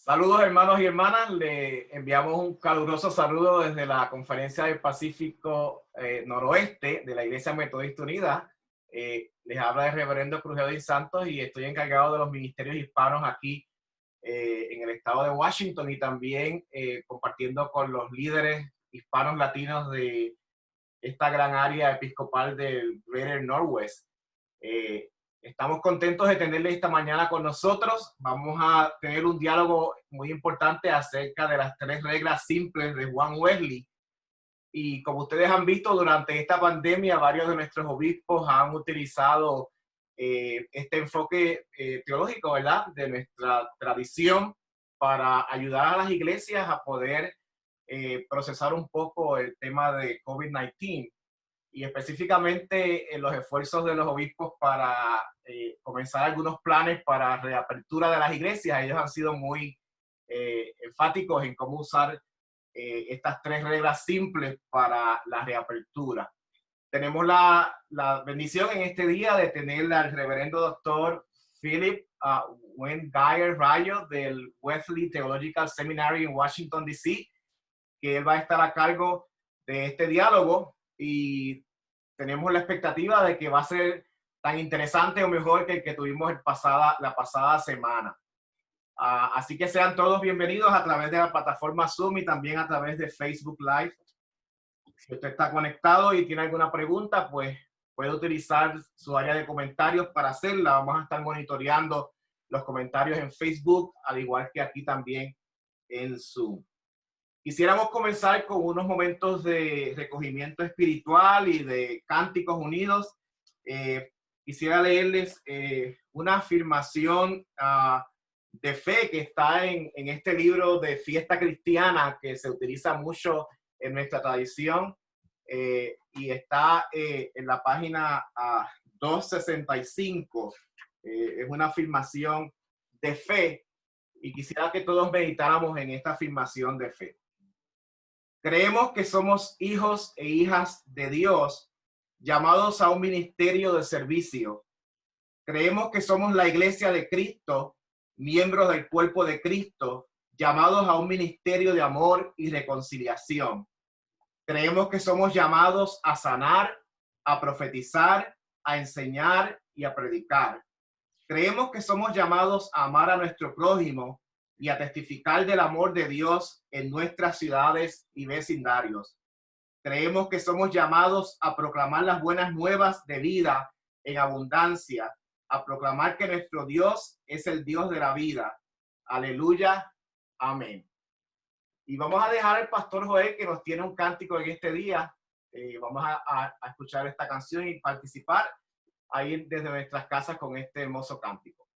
Saludos hermanos y hermanas, le enviamos un caluroso saludo desde la Conferencia del Pacífico Noroeste de la Iglesia Metodista Unida. Les habla el reverendo Crujeo Santos y estoy encargado de los ministerios hispanos aquí en el estado de Washington y también compartiendo con los líderes hispanos latinos de esta gran área episcopal del Greater Northwest. Estamos contentos de tenerles esta mañana con nosotros. Vamos a tener un diálogo muy importante acerca de las 3 reglas simples de Juan Wesley. Y como ustedes han visto, durante esta pandemia, varios de nuestros obispos han utilizado este enfoque teológico, ¿verdad?, de nuestra tradición para ayudar a las iglesias a poder procesar un poco el tema de COVID-19. Y específicamente en los esfuerzos de los obispos para comenzar algunos planes para reapertura de las iglesias. Ellos han sido muy enfáticos en cómo usar estas 3 reglas simples para la reapertura. Tenemos la bendición en este día de tener al reverendo doctor Philip Wayne Geyer Rayo del Wesley Theological Seminary en Washington, D.C., que él va a estar a cargo de este diálogo y tenemos la expectativa de que va a ser tan interesante o mejor que el que tuvimos la pasada semana. Así que sean todos bienvenidos a través de la plataforma Zoom y también a través de Facebook Live. Si usted está conectado y tiene alguna pregunta, pues puede utilizar su área de comentarios para hacerla. Vamos a estar monitoreando los comentarios en Facebook, al igual que aquí también en Zoom. Quisiéramos comenzar con unos momentos de recogimiento espiritual y de cánticos unidos. Quisiera leerles una afirmación de fe que está en este libro de Fiesta Cristiana, que se utiliza mucho en nuestra tradición, y está en la página 265. Es una afirmación de fe y quisiera que todos meditáramos en esta afirmación de fe. Creemos que somos hijos e hijas de Dios, llamados a un ministerio de servicio. Creemos que somos la iglesia de Cristo, miembros del cuerpo de Cristo, llamados a un ministerio de amor y reconciliación. Creemos que somos llamados a sanar, a profetizar, a enseñar y a predicar. Creemos que somos llamados a amar a nuestro prójimo y a testificar del amor de Dios en nuestras ciudades y vecindarios. Creemos que somos llamados a proclamar las buenas nuevas de vida en abundancia, a proclamar que nuestro Dios es el Dios de la vida. Aleluya. Amén. Y vamos a dejar al pastor Joel, que nos tiene un cántico en este día. Vamos a escuchar esta canción y participar ahí desde nuestras casas con este hermoso cántico.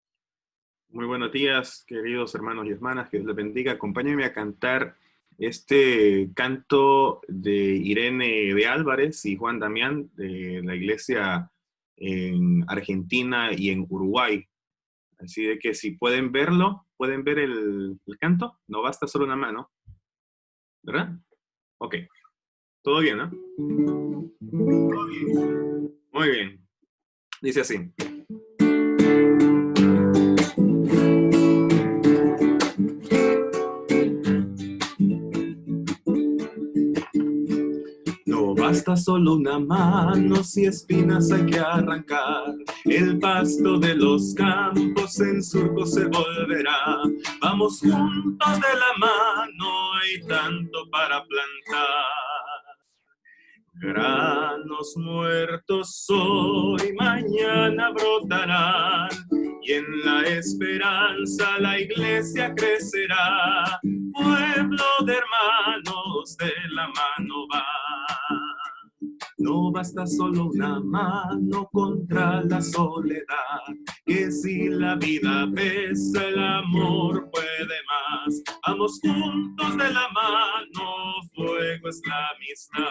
Muy buenos días, queridos hermanos y hermanas, que Dios les bendiga. Acompáñenme a cantar este canto de Irene de Álvarez y Juan Damián de la iglesia en Argentina y en Uruguay. Así de que si pueden verlo, pueden ver el canto, no basta solo una mano, ¿verdad? Ok, todo bien, ¿no? Todo bien. Muy bien, dice así. Basta solo una mano, si espinas hay que arrancar. El pasto de los campos en surco se volverá. Vamos juntos de la mano, hay tanto para plantar. Granos muertos hoy, mañana brotarán. Y en la esperanza la iglesia crecerá. Pueblo de hermanos, de la mano va. No basta solo una mano contra la soledad, que si la vida pesa, el amor puede más. Vamos juntos de la mano, fuego es la amistad.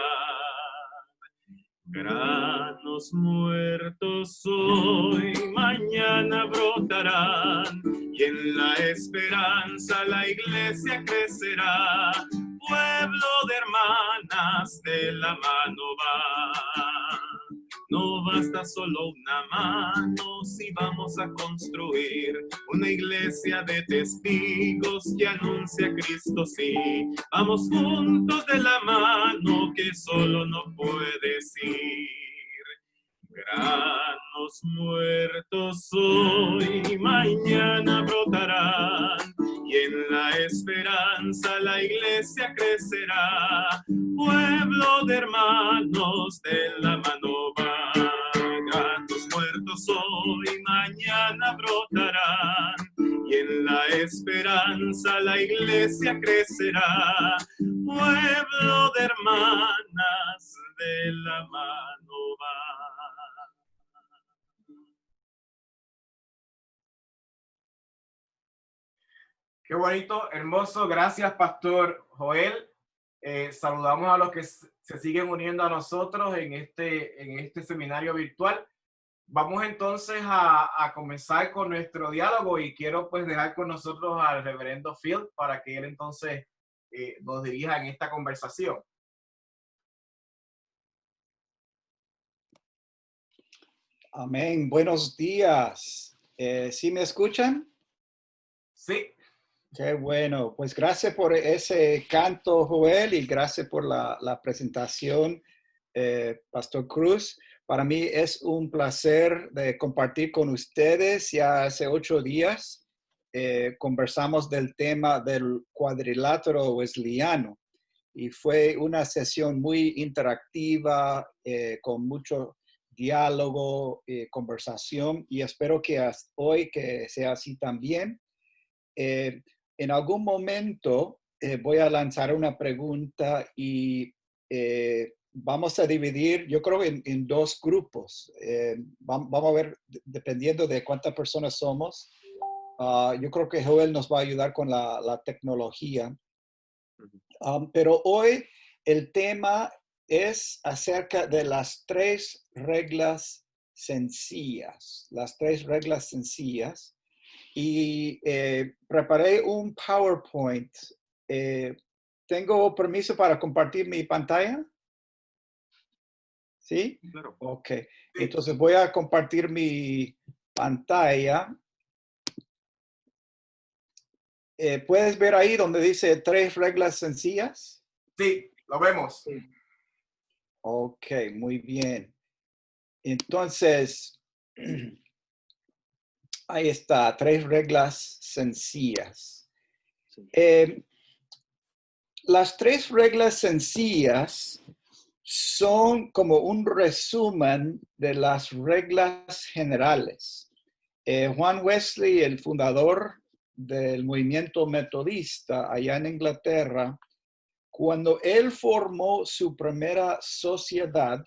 Granos muertos hoy, mañana brotarán, y en la esperanza la iglesia crecerá. Pueblo de hermanas, de la mano va. No basta solo una mano si vamos a construir una iglesia de testigos que anuncia a Cristo, sí. Vamos juntos de la mano que solo no puedes ir. Granos muertos hoy y mañana brotarán, y en la esperanza la iglesia crecerá. Pueblo de hermanos, de la mano va. Granos muertos hoy y mañana brotarán, y en la esperanza la iglesia crecerá. Pueblo de hermanas, de la mano va. Qué bonito, hermoso. Gracias, Pastor Joel. Saludamos a los que se siguen uniendo a nosotros en este seminario virtual. Vamos entonces a comenzar con nuestro diálogo y quiero pues dejar con nosotros al reverendo Field para que él entonces nos dirija en esta conversación. Amén. Buenos días. ¿Sí me escuchan? Sí. Qué bueno. Pues gracias por ese canto, Joel, y gracias por la presentación, Pastor Cruz. Para mí es un placer de compartir con ustedes. Ya hace 8 días conversamos del tema del cuadrilátero wesleyano y fue una sesión muy interactiva con mucho diálogo, conversación, y espero que hoy que sea así también. En algún momento voy a lanzar una pregunta y vamos a dividir, yo creo, en 2 grupos. Vamos a ver, dependiendo de cuántas personas somos. Yo creo que Joel nos va a ayudar con la tecnología. Pero hoy el tema es acerca de las 3 reglas sencillas. Las 3 reglas sencillas. Y preparé un PowerPoint. ¿Tengo permiso para compartir mi pantalla? ¿Sí? Claro. Ok. Entonces voy a compartir mi pantalla. ¿Puedes ver ahí donde dice 3 reglas sencillas? Sí, lo vemos. Ok, muy bien. Entonces, ahí está, 3 reglas sencillas. Las 3 reglas sencillas son como un resumen de las reglas generales. Juan Wesley, el fundador del movimiento metodista allá en Inglaterra, cuando él formó su primera sociedad,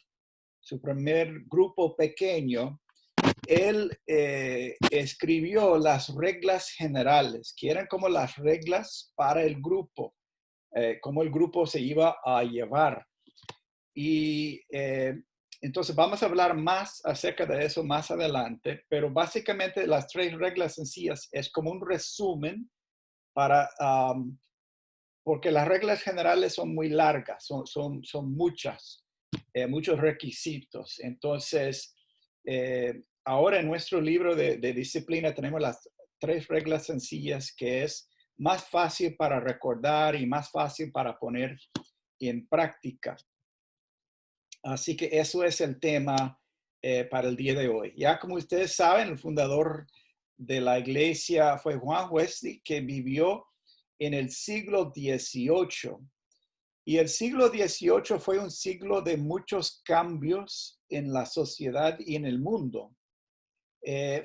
su primer grupo pequeño, él escribió las reglas generales, que eran como las reglas para el grupo, cómo el grupo se iba a llevar. Y entonces vamos a hablar más acerca de eso más adelante, pero básicamente las 3 reglas sencillas es como un resumen para, porque las reglas generales son muy largas, son muchas, muchos requisitos. Entonces, ahora en nuestro libro de disciplina tenemos las 3 reglas sencillas, que es más fácil para recordar y más fácil para poner en práctica. Así que eso es el tema para el día de hoy. Ya como ustedes saben, el fundador de la iglesia fue Juan Wesley, que vivió en el siglo XVIII. Y el siglo XVIII fue un siglo de muchos cambios en la sociedad y en el mundo.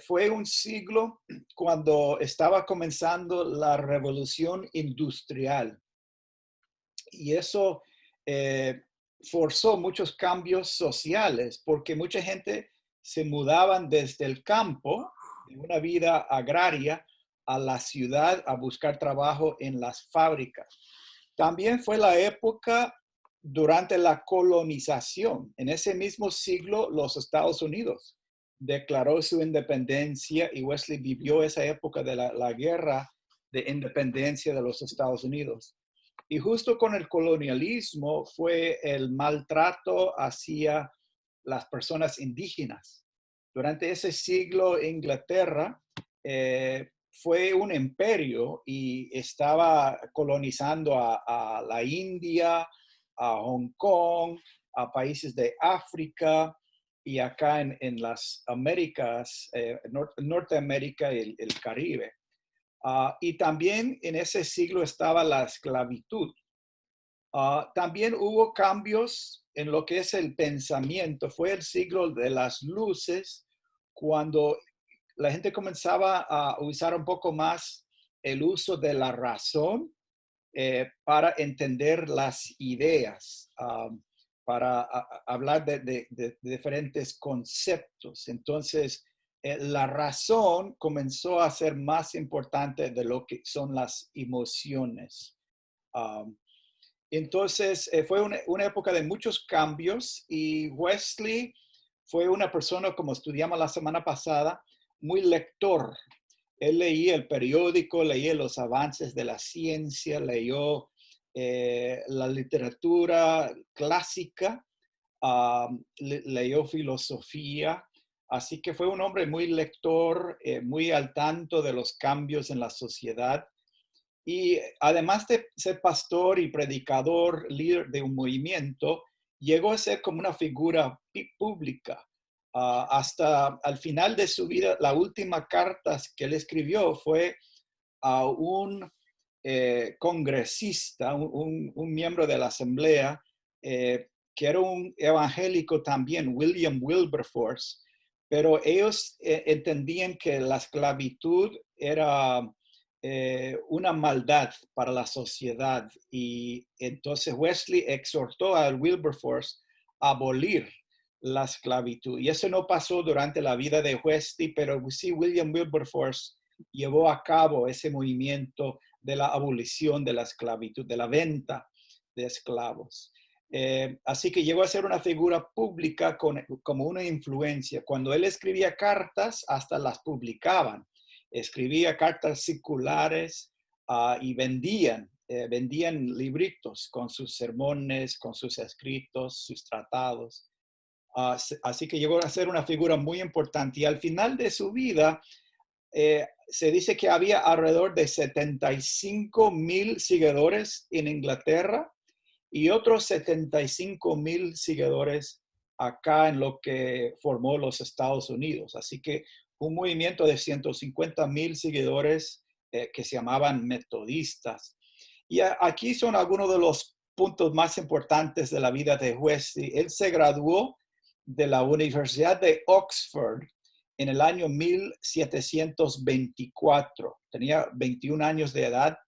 Fue un siglo cuando estaba comenzando la revolución industrial. Y eso forzó muchos cambios sociales, porque mucha gente se mudaban desde el campo, de una vida agraria, a la ciudad a buscar trabajo en las fábricas. También fue la época durante la colonización. En ese mismo siglo, los Estados Unidos declaró su independencia y Wesley vivió esa época de la guerra de independencia de los Estados Unidos. Y justo con el colonialismo fue el maltrato hacia las personas indígenas. Durante ese siglo, Inglaterra fue un imperio y estaba colonizando a la India, a Hong Kong, a países de África y acá en las Américas, Norteamérica y el Caribe. Y también en ese siglo estaba la esclavitud. También hubo cambios en lo que es el pensamiento. Fue el siglo de las luces, cuando la gente comenzaba a usar un poco más el uso de la razón para entender las ideas, para hablar de diferentes conceptos. Entonces, la razón comenzó a ser más importante de lo que son las emociones. Entonces, fue una época de muchos cambios y Wesley fue una persona, como estudiamos la semana pasada, muy lector. Él leía el periódico, leía los avances de la ciencia, leyó la literatura clásica, leyó filosofía. Así que fue un hombre muy lector, muy al tanto de los cambios en la sociedad. Y además de ser pastor y predicador, líder de un movimiento, llegó a ser como una figura pública. Hasta al final de su vida, la última carta que él escribió fue a un congresista, un miembro de la asamblea, que era un evangélico también, William Wilberforce, pero ellos entendían que la esclavitud era una maldad para la sociedad, y entonces Wesley exhortó a Wilberforce a abolir la esclavitud. Y eso no pasó durante la vida de Wesley, pero sí William Wilberforce llevó a cabo ese movimiento de la abolición de la esclavitud, de la venta de esclavos. Así que llegó a ser una figura pública como una influencia. Cuando él escribía cartas, hasta las publicaban. Escribía cartas circulares y vendían libritos con sus sermones, con sus escritos, sus tratados. Así que llegó a ser una figura muy importante. Y al final de su vida, se dice que había alrededor de 75,000 seguidores en Inglaterra y otros 75,000 seguidores acá en lo que formó los Estados Unidos. Así que un movimiento de 150,000 seguidores que se llamaban metodistas. Y aquí son algunos de los puntos más importantes de la vida de Wesley. Él se graduó de la Universidad de Oxford en el año 1724. Tenía 21 años de edad.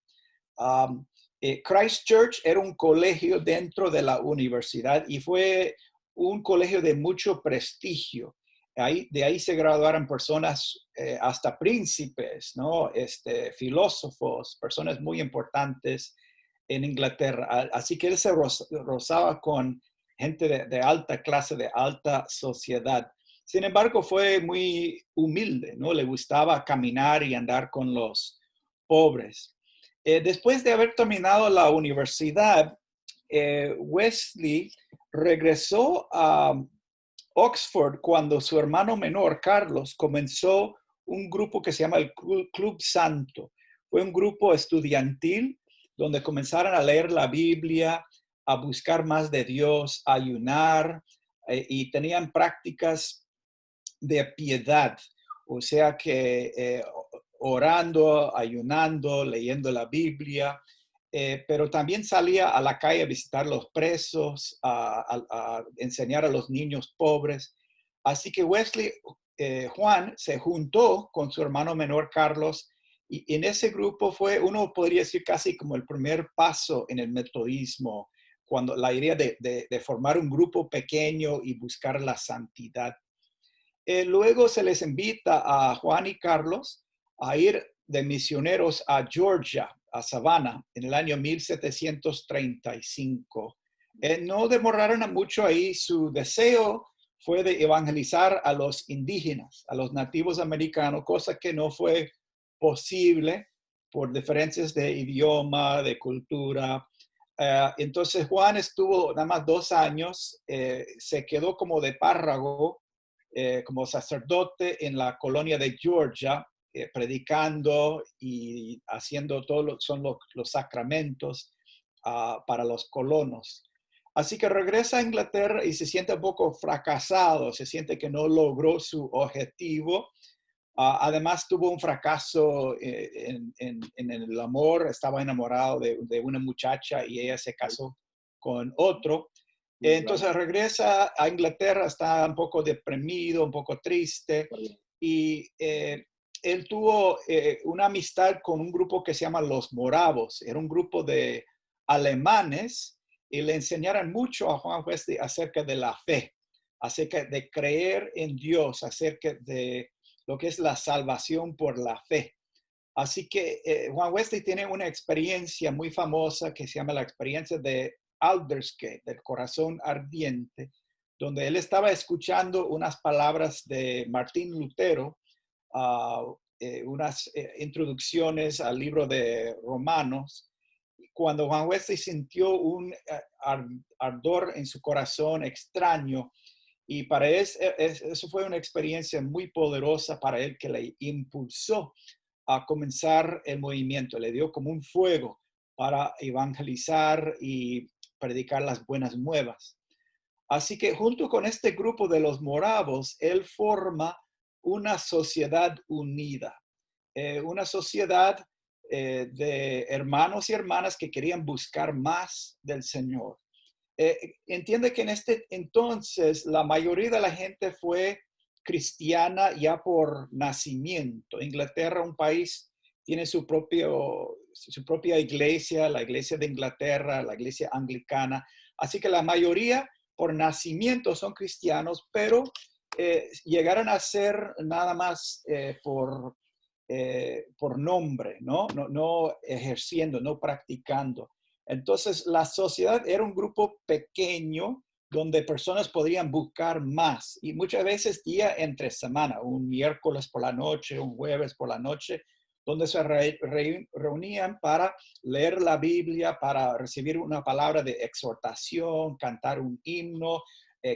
Christ Church era un colegio dentro de la universidad y fue un colegio de mucho prestigio. De ahí se graduaron personas hasta príncipes, ¿no? Filósofos, personas muy importantes en Inglaterra. Así que él se rozaba con gente de alta clase, de alta sociedad. Sin embargo, fue muy humilde, ¿no? Le gustaba caminar y andar con los pobres. Después de haber terminado la universidad, Wesley regresó a Oxford cuando su hermano menor, Carlos, comenzó un grupo que se llama el Club Santo. Fue un grupo estudiantil donde comenzaron a leer la Biblia, a buscar más de Dios, a ayunar, y tenían prácticas de piedad. O sea que orando, ayunando, leyendo la Biblia, pero también salía a la calle a visitar los presos, a enseñar a los niños pobres. Así que Wesley, Juan, se juntó con su hermano menor Carlos, y en ese grupo fue, uno podría decir, casi como el primer paso en el metodismo, cuando la idea de formar un grupo pequeño y buscar la santidad. Luego se les invita a Juan y Carlos a ir de misioneros a Georgia, a Savannah, en el año 1735. No demoraron mucho ahí. Su deseo fue de evangelizar a los indígenas, a los nativos americanos, cosa que no fue posible por diferencias de idioma, de cultura. Entonces Juan estuvo nada más 2 años, se quedó como de párroco, como sacerdote en la colonia de Georgia, predicando y haciendo son los sacramentos para los colonos. Así que regresa a Inglaterra y se siente un poco fracasado, se siente que no logró su objetivo. Además tuvo un fracaso en el amor, estaba enamorado de una muchacha y ella se casó con otro. Entonces regresa a Inglaterra, está un poco deprimido, un poco triste, y él tuvo una amistad con un grupo que se llama Los Moravos. Era un grupo de alemanes y le enseñaron mucho a Juan Wesley acerca de la fe, acerca de creer en Dios, acerca de lo que es la salvación por la fe. Así que Juan Wesley tiene una experiencia muy famosa que se llama la experiencia de Aldersgate, del corazón ardiente, donde él estaba escuchando unas palabras de Martín Lutero, unas introducciones al libro de Romanos, cuando Juan Wesley sintió un ardor en su corazón extraño, y para él eso fue una experiencia muy poderosa para él, que le impulsó a comenzar el movimiento, le dio como un fuego para evangelizar y predicar las buenas nuevas. Así que junto con este grupo de los moravos, él forma una sociedad unida, una sociedad de hermanos y hermanas que querían buscar más del Señor. Entiende que en este entonces la mayoría de la gente fue cristiana ya por nacimiento. Inglaterra, un país, tiene su propia iglesia, la iglesia de Inglaterra, la iglesia anglicana. Así que la mayoría por nacimiento son cristianos, pero llegaron a ser nada más por nombre, ¿no? No ejerciendo, no practicando. Entonces, la sociedad era un grupo pequeño donde personas podrían buscar más, y muchas veces día entre semana, un miércoles por la noche, un jueves por la noche, donde se reunían para leer la Biblia, para recibir una palabra de exhortación, cantar un himno,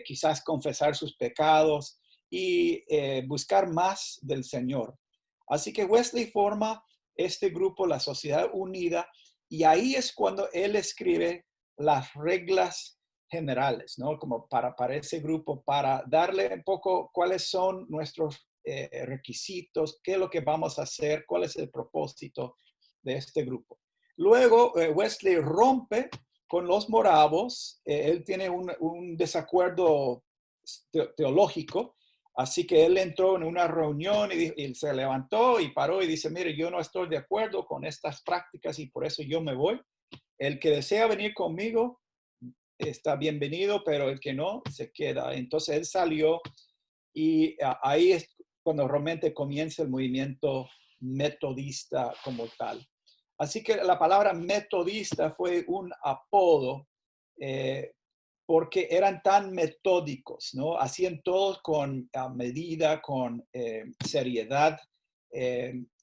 quizás confesar sus pecados y buscar más del Señor. Así que Wesley forma este grupo, la Sociedad Unida, y ahí es cuando él escribe las reglas generales, ¿no? Como para ese grupo, para darle un poco cuáles son nuestros requisitos, qué es lo que vamos a hacer, cuál es el propósito de este grupo. Luego, Wesley rompe con los moravos. Él tiene un desacuerdo teológico. Así que él entró en una reunión y se levantó y paró y dice, mire, yo no estoy de acuerdo con estas prácticas y por eso yo me voy. El que desea venir conmigo está bienvenido, pero el que no, se queda. Entonces él salió y ahí es cuando realmente comienza el movimiento metodista como tal. Así que la palabra metodista fue un apodo porque eran tan metódicos, ¿no? Hacían todo con medida, con seriedad.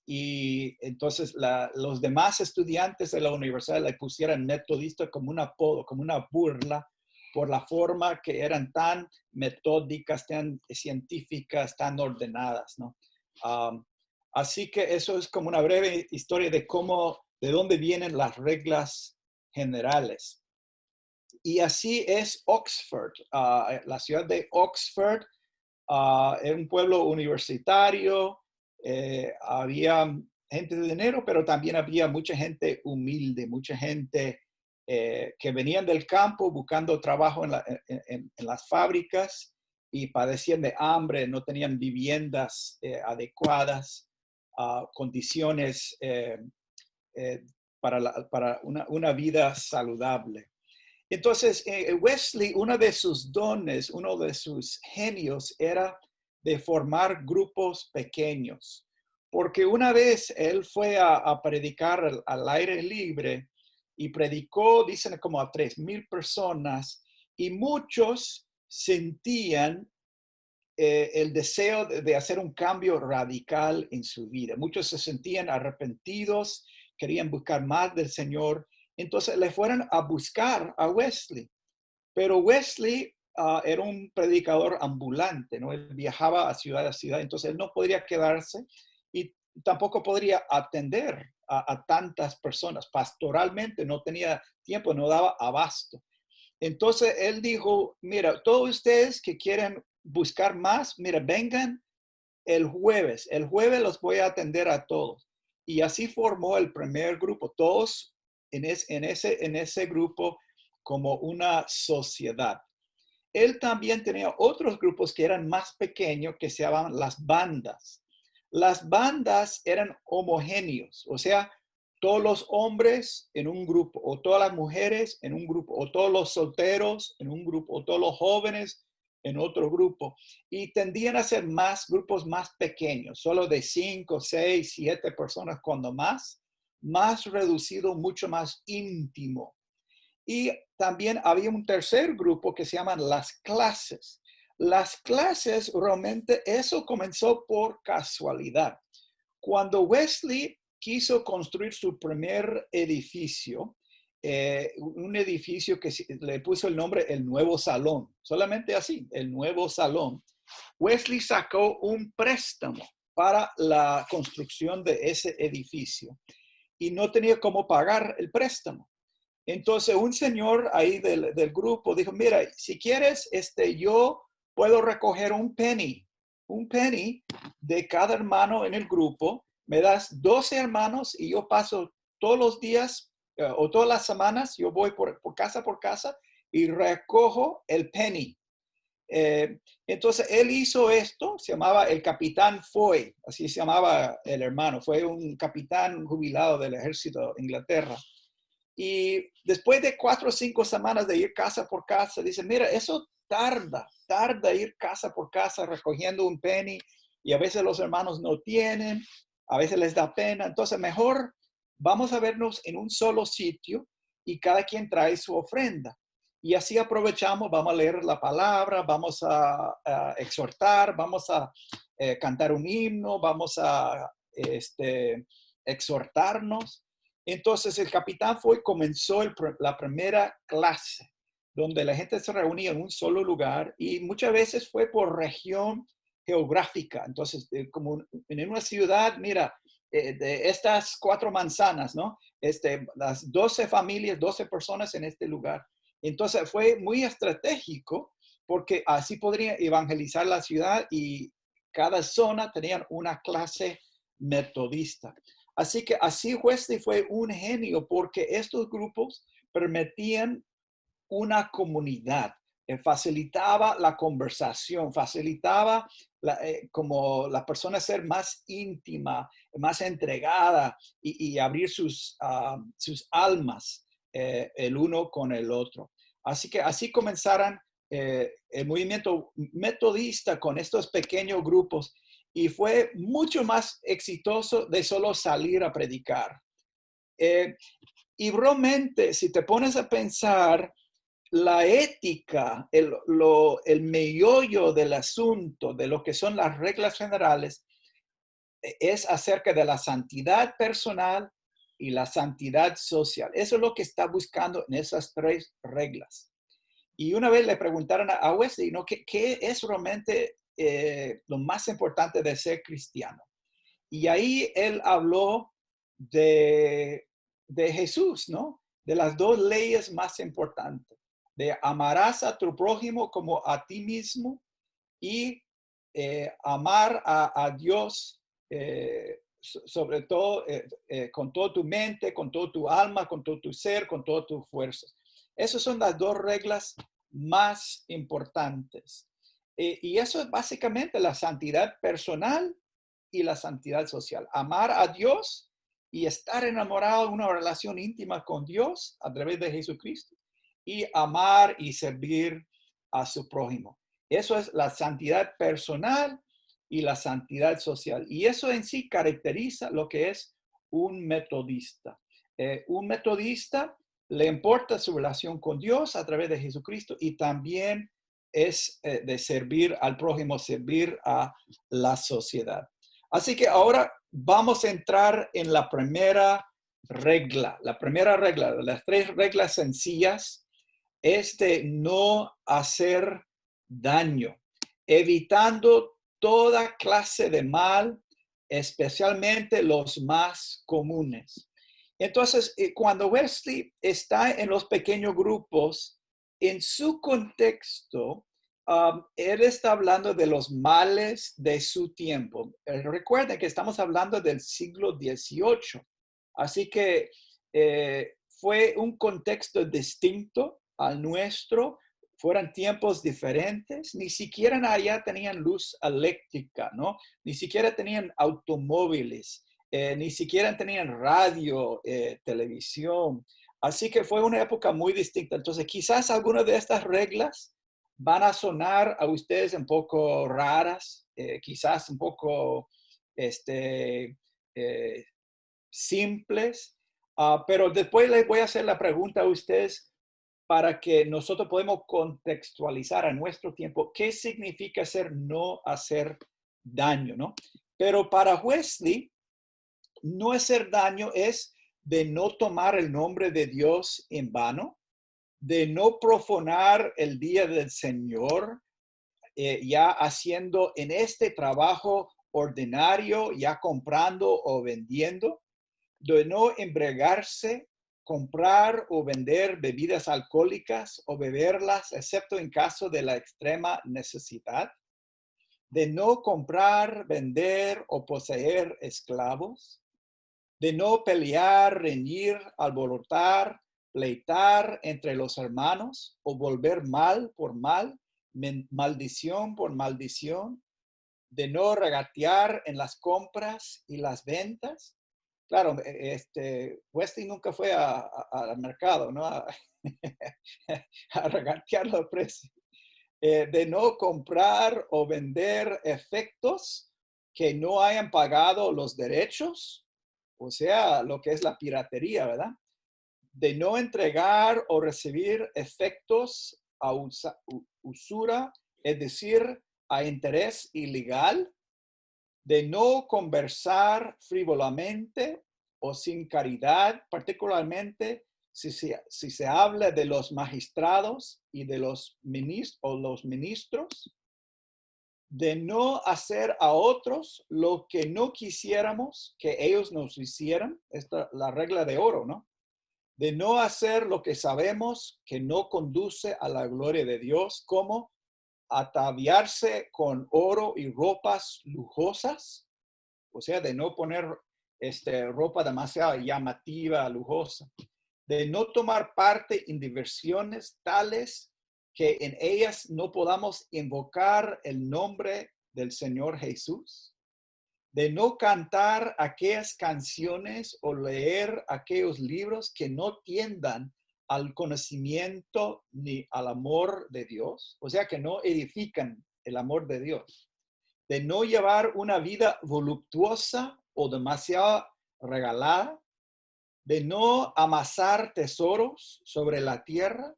Y entonces los demás estudiantes de la universidad le pusieron metodista como un apodo, como una burla, por la forma que eran tan metódicas, tan científicas, tan ordenadas, ¿no? Así que eso es como una breve historia de dónde vienen las reglas generales. Y así es Oxford, la ciudad de Oxford, es un pueblo universitario, había gente de dinero, pero también había mucha gente humilde, mucha gente que venían del campo buscando trabajo en las fábricas y padecían de hambre, no tenían viviendas adecuadas, condiciones para una vida saludable. Entonces, Wesley, uno de sus dones, uno de sus genios era de formar grupos pequeños. Porque una vez él fue a predicar al aire libre y predicó, dicen, como a 3,000 personas, y muchos sentían el deseo de hacer un cambio radical en su vida. Muchos se sentían arrepentidos, querían buscar más del Señor, Entonces le fueron a buscar a Wesley. Pero Wesley era un predicador ambulante, ¿no? Él viajaba a ciudad, entonces él no podría quedarse y tampoco podría atender a tantas personas. Pastoralmente no tenía tiempo, no daba abasto. Entonces él dijo, mira, todos ustedes que quieren buscar más, mira, vengan el jueves los voy a atender a todos. Y así formó el primer grupo, todos en ese grupo como una sociedad. Él también tenía otros grupos que eran más pequeños que se llamaban las bandas. Las bandas eran homogéneos, o sea, todos los hombres en un grupo, o todas las mujeres en un grupo, o todos los solteros en un grupo, o todos los jóvenes en otro grupo. Y tendían a ser grupos más pequeños, solo de 5, 6, 7 personas cuando más reducido, mucho más íntimo. Y también había un tercer grupo que se llaman las clases. Las clases, realmente, eso comenzó por casualidad. Cuando Wesley quiso construir su primer edificio, un edificio que le puso el nombre El Nuevo Salón, solamente así, El Nuevo Salón, Wesley sacó un préstamo para la construcción de ese edificio y no tenía cómo pagar el préstamo. Entonces un señor ahí del grupo dijo, mira, si quieres, yo puedo recoger un penny de cada hermano en el grupo, me das 12 hermanos y yo paso todos los días o todas las semanas, yo voy por casa y recojo el penny. Entonces él hizo esto, se llamaba el Capitán Foy, así se llamaba el hermano, fue un capitán jubilado del ejército de Inglaterra. Y después de 4 o 5 semanas de ir casa por casa, dice, mira, eso tarda ir casa por casa recogiendo un penny y a veces los hermanos no tienen, a veces les da pena. Entonces mejor vamos a vernos en un solo sitio y cada quien trae su ofrenda. Y así aprovechamos, vamos a leer la palabra, vamos a exhortar, vamos a cantar un himno, vamos a exhortarnos. Entonces el Capitán Foy comenzó la primera clase, donde la gente se reunía en un solo lugar y muchas veces fue por región geográfica. Entonces, como en una ciudad, mira, de estas 4 manzanas, ¿no? Las 12 familias, 12 personas en este lugar. Entonces fue muy estratégico porque así podrían evangelizar la ciudad y cada zona tenía una clase metodista. Así que así Wesley fue un genio porque estos grupos permitían una comunidad, facilitaba la conversación, facilitaba como la persona ser más íntima, más entregada y abrir sus almas el uno con el otro. Así que así comenzaron el movimiento metodista con estos pequeños grupos y fue mucho más exitoso de solo salir a predicar. Y realmente, si te pones a pensar, la ética, el meollo del asunto, de lo que son las reglas generales, es acerca de la santidad personal y la santidad social. Eso es lo que está buscando en esas 3 reglas. Y una vez le preguntaron a Wesley, ¿no? ¿Qué es realmente lo más importante de ser cristiano? Y ahí él habló de Jesús, ¿no? De las 2 leyes más importantes, de amarás a tu prójimo como a ti mismo y amar a Dios sobre todo con toda tu mente, con toda tu alma, con todo tu ser, con todas tus fuerzas. Esas son las 2 reglas más importantes. Y eso es básicamente la santidad personal y la santidad social. Amar a Dios y estar enamorado de una relación íntima con Dios a través de Jesucristo. Y amar y servir a su prójimo. Eso es la santidad personal y la santidad social. Y eso en sí caracteriza lo que es un metodista. Un metodista le importa su relación con Dios a través de Jesucristo y también es de servir al prójimo, servir a la sociedad. Así que ahora vamos a entrar en la primera regla. La primera regla, las 3 reglas sencillas, es de no hacer daño, evitando toda clase de mal, especialmente los más comunes. Entonces, cuando Wesley está en los pequeños grupos, en su contexto, él está hablando de los males de su tiempo. Recuerden que estamos hablando del siglo XVIII, así que fue un contexto distinto al nuestro, fueron tiempos diferentes, ni siquiera allá tenían luz eléctrica, ¿no? Ni siquiera tenían automóviles, ni siquiera tenían radio, televisión. Así que fue una época muy distinta. Entonces, quizás algunas de estas reglas van a sonar a ustedes un poco raras, quizás un poco simples, pero después les voy a hacer la pregunta a ustedes para que nosotros podamos contextualizar a nuestro tiempo qué significa no hacer daño, ¿no? Pero para Wesley, no hacer daño es de no tomar el nombre de Dios en vano, de no profanar el día del Señor, ya haciendo en este trabajo ordinario, ya comprando o vendiendo, de no embriagarse, comprar o vender bebidas alcohólicas o beberlas, excepto en caso de la extrema necesidad, de no comprar, vender o poseer esclavos, de no pelear, reñir, alborotar, pleitar entre los hermanos o volver mal por mal, maldición por maldición, de no regatear en las compras y las ventas. Claro, Wesley nunca fue al mercado, ¿no? A regatear los precios. De no comprar o vender efectos que no hayan pagado los derechos, o sea, lo que es la piratería, ¿verdad? De no entregar o recibir efectos a usura, es decir, a interés ilegal, de no conversar frívolamente o sin caridad, particularmente si se habla de los magistrados y de los ministros, de no hacer a otros lo que no quisiéramos que ellos nos hicieran, esta es la regla de oro, ¿no? De no hacer lo que sabemos que no conduce a la gloria de Dios, como ataviarse con oro y ropas lujosas, o sea, de no poner ropa demasiado llamativa, lujosa, de no tomar parte en diversiones tales que en ellas no podamos invocar el nombre del Señor Jesús, de no cantar aquellas canciones o leer aquellos libros que no tiendan al conocimiento ni al amor de Dios, o sea, que no edifican el amor de Dios, de no llevar una vida voluptuosa o demasiado regalada, de no amasar tesoros sobre la tierra,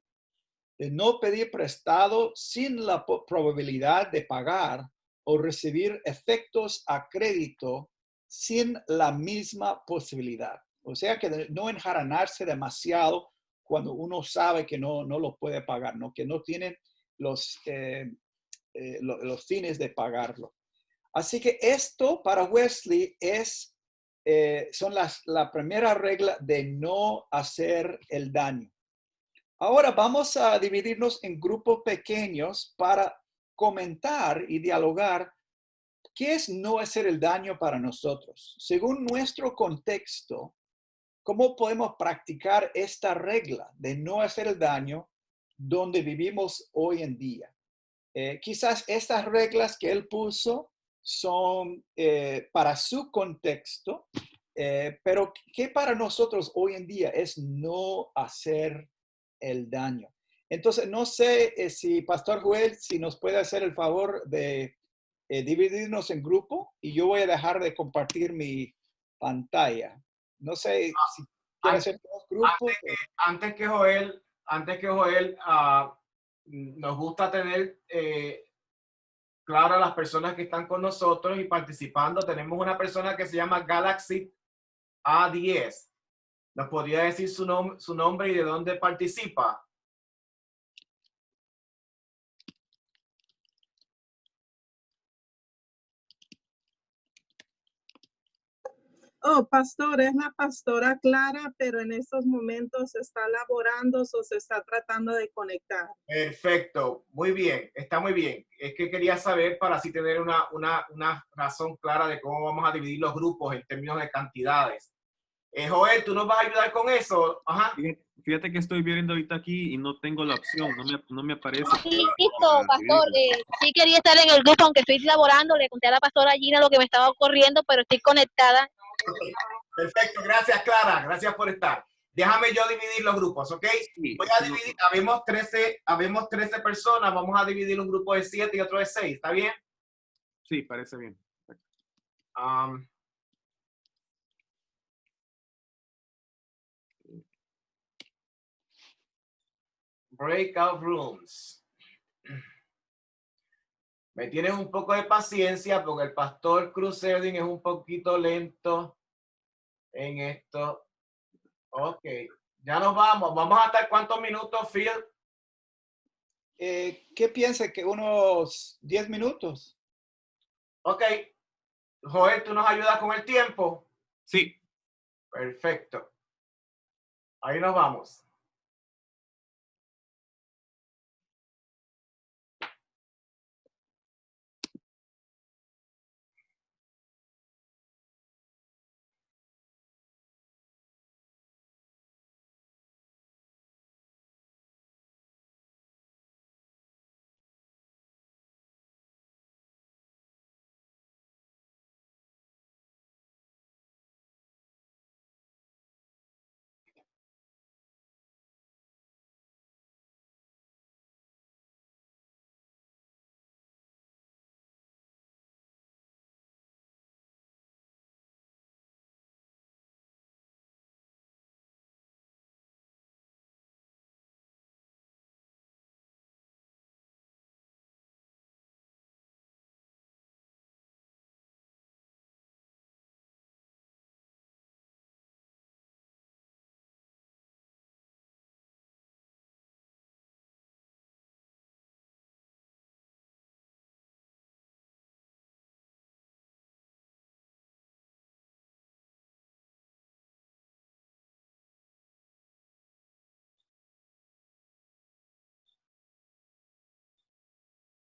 de no pedir prestado sin la probabilidad de pagar o recibir efectos a crédito sin la misma posibilidad. O sea, que no enjaranarse demasiado cuando uno sabe que no lo puede pagar, ¿no? Que no tienen los fines de pagarlo. Así que esto para Wesley son la primera regla de no hacer el daño. Ahora vamos a dividirnos en grupos pequeños para comentar y dialogar qué es no hacer el daño para nosotros. Según nuestro contexto, ¿cómo podemos practicar esta regla de no hacer el daño donde vivimos hoy en día? Quizás estas reglas que él puso son para su contexto, pero ¿qué para nosotros hoy en día es no hacer el daño? Entonces, no sé si Pastor Joel, si nos puede hacer el favor de dividirnos en grupo y yo voy a dejar de compartir mi pantalla. No sé si quiere hacer dos grupos. Antes que Joel, nos gusta tener claro a las personas que están con nosotros y participando. Tenemos una persona que se llama Galaxy A10. ¿Nos podría decir su nombre y de dónde participa? Oh, pastor, es la pastora Clara, pero en estos momentos está laborando o se está tratando de conectar. Perfecto, muy bien, está muy bien. Es que quería saber para así tener una razón clara de cómo vamos a dividir los grupos en términos de cantidades. Joel, ¿tú nos vas a ayudar con eso? Ajá. Fíjate que estoy viendo ahorita aquí y no tengo la opción, no me aparece. Listo, pastor. Sí quería estar en el grupo, aunque estoy laborando. Le conté a la pastora Gina lo que me estaba ocurriendo, pero estoy conectada. Okay. Perfecto, gracias Clara, gracias por estar. Déjame yo dividir los grupos, ¿ok? Sí, Voy a dividir, habemos 13 personas, vamos a dividir un grupo de 7 y otro de 6, ¿está bien? sí, parece bien. Breakout rooms. Me tienes un poco de paciencia porque el pastor Cruz Erding es un poquito lento en esto. Ok, ya nos vamos. ¿Vamos a estar cuántos minutos, Phil? ¿Qué piensa? ¿Que unos 10 minutos? Ok. Joel, ¿tú nos ayudas con el tiempo? Sí. Perfecto. Ahí nos vamos.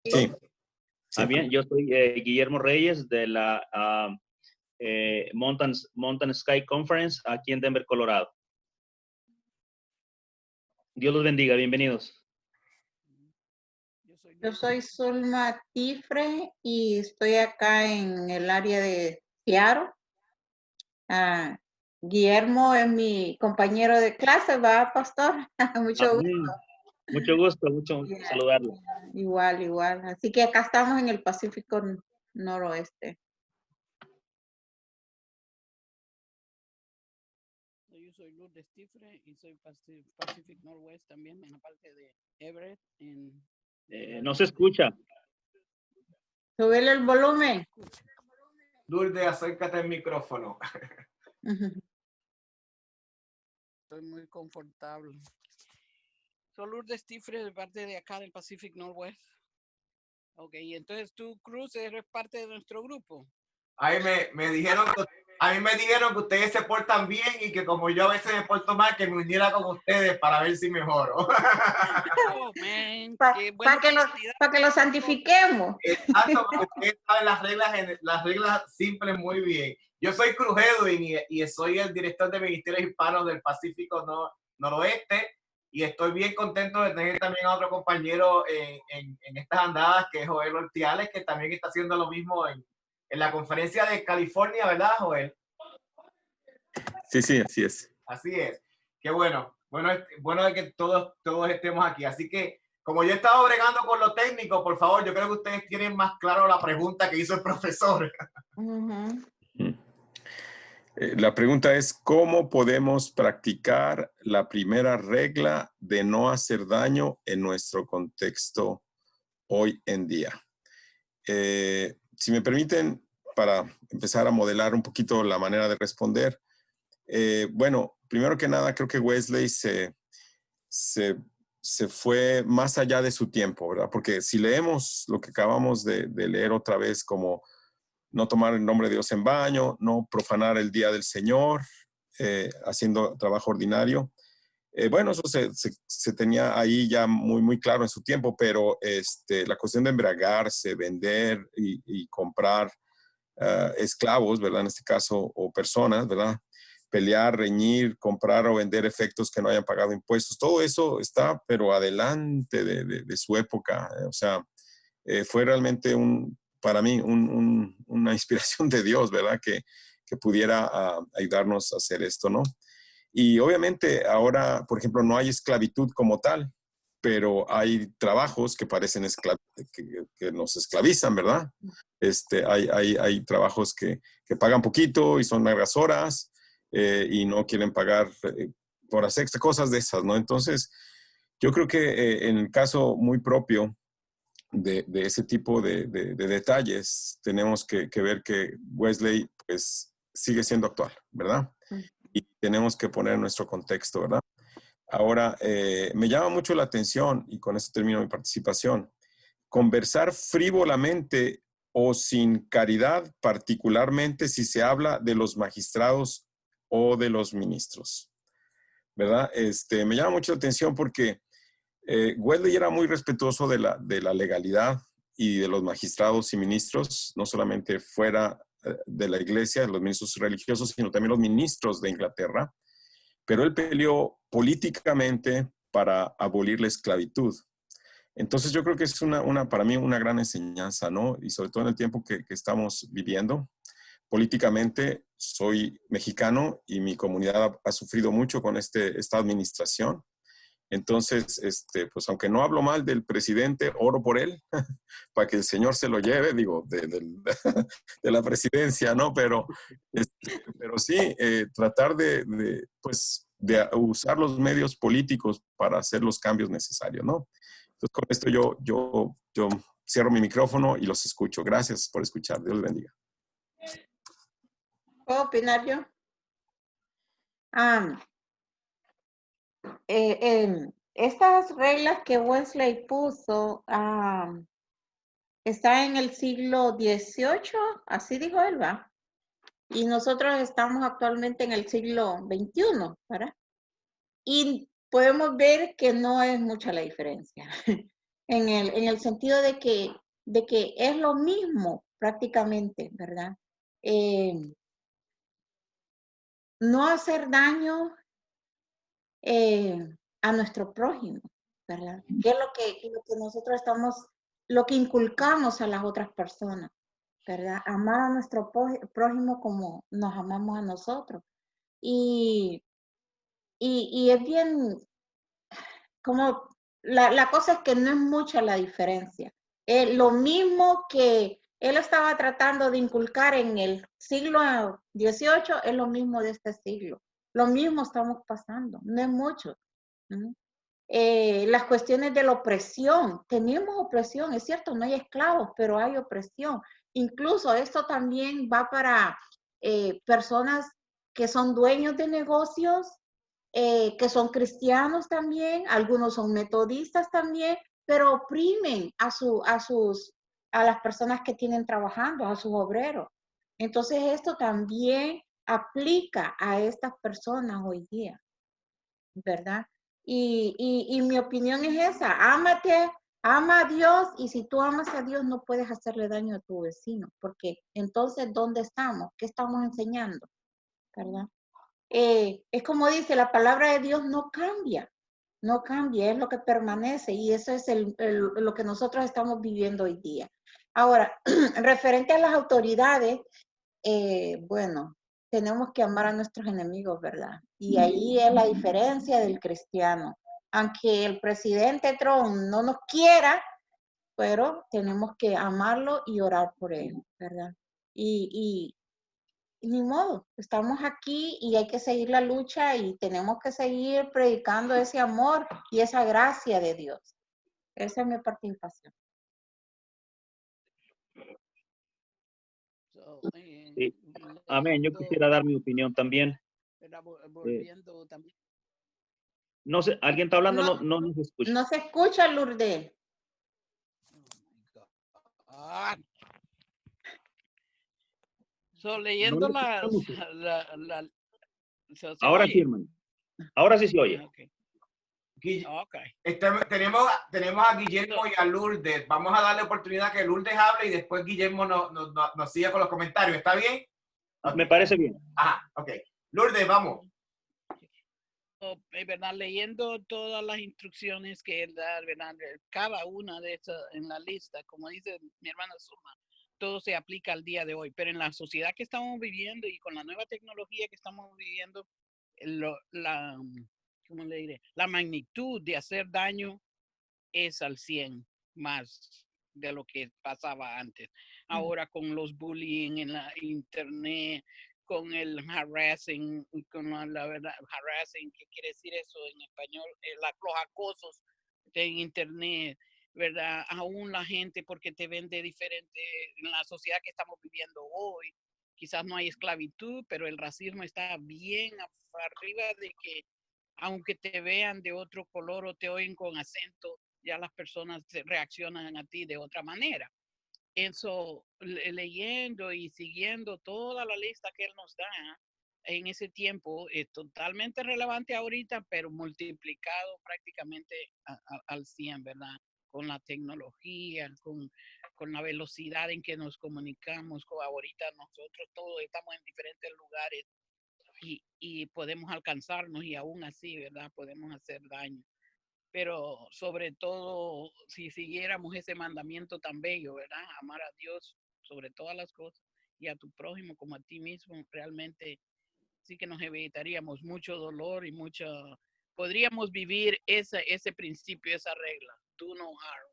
Sí. Bien, yo soy Guillermo Reyes de la Mountain Sky Conference aquí en Denver, Colorado. Dios los bendiga, bienvenidos. Yo soy Zulma Tifre y estoy acá en el área de Seattle. Guillermo es mi compañero de clase, ¿va, pastor? Mucho gusto. Mucho gusto, mucho saludarlo. Igual. Así que acá estamos en el Pacífico Noroeste. Yo soy Lourdes Tifre y soy Pacific Northwest también, en la parte de Everett. No se escucha. Súbele el volumen. Lourdes, acércate al micrófono. Estoy muy confortable. Soy Lourdes Tifre de parte de acá del Pacific Northwest. Ok, entonces tú, Cruz, eres parte de nuestro grupo. Ahí me dijeron que a mí me dijeron que ustedes se portan bien y que como yo a veces me porto mal, que me uniera con ustedes para ver si mejoro. Oh, man. Para que lo santifiquemos. Exacto, porque ustedes saben las reglas simples muy bien. Yo soy Cruz Edwin y soy el director de Ministerios Hispanos del Pacífico Noroeste y estoy bien contento de tener también a otro compañero en estas andadas, que es Joel Ortiales, que también está haciendo lo mismo en la conferencia de California, ¿verdad, Joel? Sí, así es. Así es. Qué bueno. Bueno de que todos estemos aquí. Así que, como yo estaba bregando con lo técnico, por favor, yo creo que ustedes tienen más claro la pregunta que hizo el profesor. La pregunta es, ¿cómo podemos practicar la primera regla de no hacer daño en nuestro contexto hoy en día? Si me permiten, para empezar a modelar un poquito la manera de responder, bueno, primero que nada, creo que Wesley se fue más allá de su tiempo, ¿verdad? Porque si leemos lo que acabamos de leer otra vez, como no tomar el nombre de Dios en vano, no profanar el día del Señor, haciendo trabajo ordinario. Bueno, eso se tenía ahí ya muy, muy claro en su tiempo, pero la cuestión de embriagarse, vender y comprar esclavos, ¿verdad? En este caso, o personas, ¿verdad? Pelear, reñir, comprar o vender efectos que no hayan pagado impuestos. Todo eso está, pero adelante de su época. O sea, fue realmente para mí una inspiración de Dios, ¿verdad? Que pudiera ayudarnos a hacer esto, ¿no? Y obviamente ahora, por ejemplo, no hay esclavitud como tal, pero hay trabajos que parecen que nos esclavizan, ¿verdad? Hay trabajos que pagan poquito y son largas horas y no quieren pagar horas extra, cosas de esas, ¿no? Entonces, yo creo que en el caso muy propio de ese tipo de detalles, tenemos que ver que Wesley, pues, sigue siendo actual, ¿verdad? Y tenemos que poner nuestro contexto, ¿verdad? Ahora, me llama mucho la atención, y con esto termino mi participación, conversar frívolamente o sin caridad, particularmente si se habla de los magistrados o de los ministros, ¿verdad? Me llama mucho la atención porque Wesley era muy respetuoso de la legalidad y de los magistrados y ministros, no solamente fuera de la iglesia, los ministros religiosos, sino también los ministros de Inglaterra, pero él peleó políticamente para abolir la esclavitud. Entonces yo creo que es para mí una gran enseñanza, ¿no? Y sobre todo en el tiempo que estamos viviendo. Políticamente soy mexicano y mi comunidad ha sufrido mucho con esta administración. Entonces, pues aunque no hablo mal del presidente, oro por él para que el Señor se lo lleve, digo, de la presidencia, ¿no? Pero sí, tratar pues, de usar los medios políticos para hacer los cambios necesarios, ¿no? Entonces, con esto yo cierro mi micrófono y los escucho. Gracias por escuchar. Dios les bendiga. ¿Puedo opinar yo? Estas reglas que Wesley puso están en el siglo XVIII, así dijo él, ¿va? Y nosotros estamos actualmente en el siglo XXI, ¿verdad? Y podemos ver que no es mucha la diferencia, en el sentido de que es lo mismo prácticamente, ¿verdad? No hacer daño a nuestro prójimo, ¿verdad? Que es lo que nosotros lo que inculcamos a las otras personas, ¿verdad? Amar a nuestro prójimo como nos amamos a nosotros. Y es bien, como, la cosa es que no es mucha la diferencia. Lo mismo que él estaba tratando de inculcar en el siglo XVIII es lo mismo de este siglo. Lo mismo estamos pasando, no es mucho. Las cuestiones de la opresión, tenemos opresión, es cierto, no hay esclavos, pero hay opresión. Incluso esto también va para personas que son dueños de negocios, que son cristianos también, algunos son metodistas también, pero oprimen a las personas que tienen trabajando, a sus obreros. Entonces esto también aplica a estas personas hoy día, ¿verdad? Y mi opinión es esa, ama a Dios, y si tú amas a Dios no puedes hacerle daño a tu vecino, porque entonces, ¿dónde estamos? ¿Qué estamos enseñando? ¿Verdad? Es como dice, la palabra de Dios no cambia, es lo que permanece, y eso es lo que nosotros estamos viviendo hoy día. Ahora, referente a las autoridades, bueno, tenemos que amar a nuestros enemigos, ¿verdad? Y ahí es la diferencia del cristiano. Aunque el presidente Trump no nos quiera, pero tenemos que amarlo y orar por él, ¿verdad? Y ni modo, estamos aquí y hay que seguir la lucha y tenemos que seguir predicando ese amor y esa gracia de Dios. Esa es mi participación. Sí. Amén. Yo quisiera dar mi opinión también. ¿verdad? Eh, Volviendo también. no sé, ¿alguien está hablando? No, No nos escucha. no se escucha, Lourdes. Ah, so, No leyendo le escuchamos. ¿se Ahora sí, oye? hermano. Ahora sí se oye. Okay. Guille- Okay. tenemos a Guillermo y a Lourdes. Vamos a darle oportunidad que Lourdes hable y después Guillermo nos siga con los comentarios. ¿Está bien? Ok. Me parece bien. Ajá, ok. Lourdes, vamos. ¿Verdad? Leyendo todas las instrucciones que él da, ¿verdad? Cada una de esas en la lista, como dice mi hermana Suma, todo se aplica al día de hoy, pero en la sociedad que estamos viviendo y con la nueva tecnología que estamos viviendo, ¿cómo le diré? La magnitud de hacer daño es al 100 más de lo que pasaba antes. Ahora con los bullying en la internet, con el harassing, con la verdad, harassing, ¿qué quiere decir eso en español? Los acosos en internet, ¿verdad? Aún la gente porque te vende diferente en la sociedad que estamos viviendo hoy. Quizás no hay esclavitud, pero el racismo está bien arriba de que aunque te vean de otro color o te oyen con acento, ya las personas reaccionan a ti de otra manera. Eso, leyendo y siguiendo toda la lista que él nos da en ese tiempo, es totalmente relevante ahorita, pero multiplicado prácticamente al 100, ¿verdad? Con la tecnología, con la velocidad en que nos comunicamos. Ahorita nosotros todos estamos en diferentes lugares y podemos alcanzarnos y aún así, ¿verdad? Podemos hacer daño. Pero sobre todo, si siguiéramos ese mandamiento tan bello, ¿verdad? Amar a Dios sobre todas las cosas y a tu prójimo como a ti mismo, realmente sí que nos evitaríamos mucho dolor y mucho, podríamos vivir ese principio, esa regla, do no harm.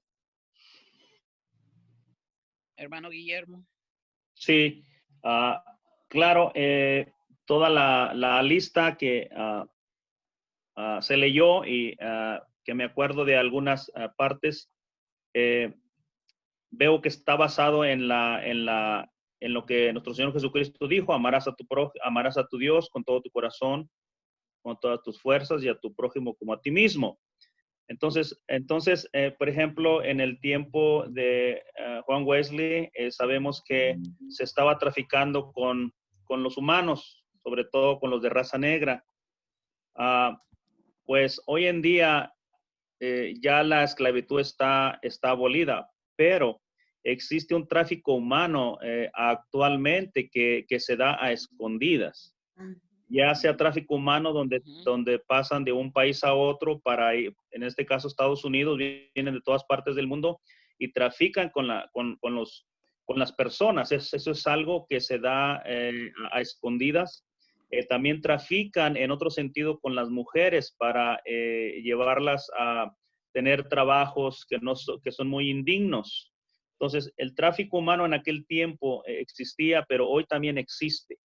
Hermano Guillermo. Sí, claro, toda la lista que se leyó y que me acuerdo de algunas partes, veo que está basado en lo que nuestro Señor Jesucristo dijo: amarás a tu Dios con todo tu corazón, con todas tus fuerzas, y a tu prójimo como a ti mismo. Entonces, por ejemplo, en el tiempo de Juan Wesley, sabemos que se estaba traficando con los humanos, sobre todo con los de raza negra. Pues hoy en día ya la esclavitud está abolida, pero existe un tráfico humano actualmente que se da a escondidas. Ya sea tráfico humano donde pasan de un país a otro para ir, en este caso Estados Unidos, vienen de todas partes del mundo y trafican con las personas. Eso es algo que se da a escondidas. También trafican en otro sentido con las mujeres para llevarlas a tener trabajos que son muy indignos. Entonces, el tráfico humano en aquel tiempo existía, pero hoy también existe.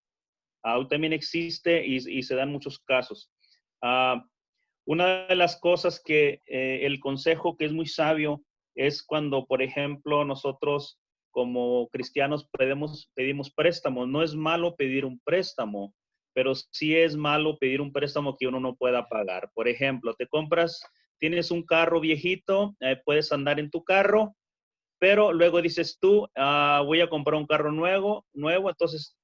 Hoy también existe y se dan muchos casos. Una de las cosas que el consejo que es muy sabio es cuando, por ejemplo, nosotros como cristianos pedimos préstamos. No es malo pedir un préstamo, pero sí es malo pedir un préstamo que uno no pueda pagar. Por ejemplo, tienes un carro viejito, puedes andar en tu carro, pero luego dices tú, voy a comprar un carro nuevo, entonces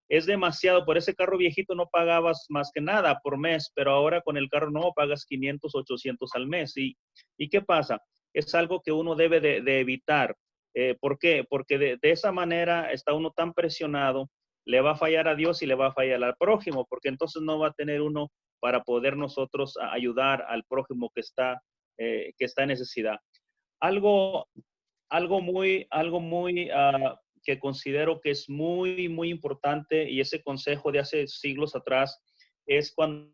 es demasiado. Por ese carro viejito no pagabas más que nada por mes, pero ahora con el carro nuevo pagas 500, 800 al mes. ¿Y qué pasa? Es algo que uno debe de evitar. ¿Por qué? Porque de esa manera está uno tan presionado, le va a fallar a Dios y le va a fallar al prójimo, porque entonces no va a tener uno para poder nosotros ayudar al prójimo que está en necesidad. Algo muy que considero que es muy, muy importante, y ese consejo de hace siglos atrás, es cuando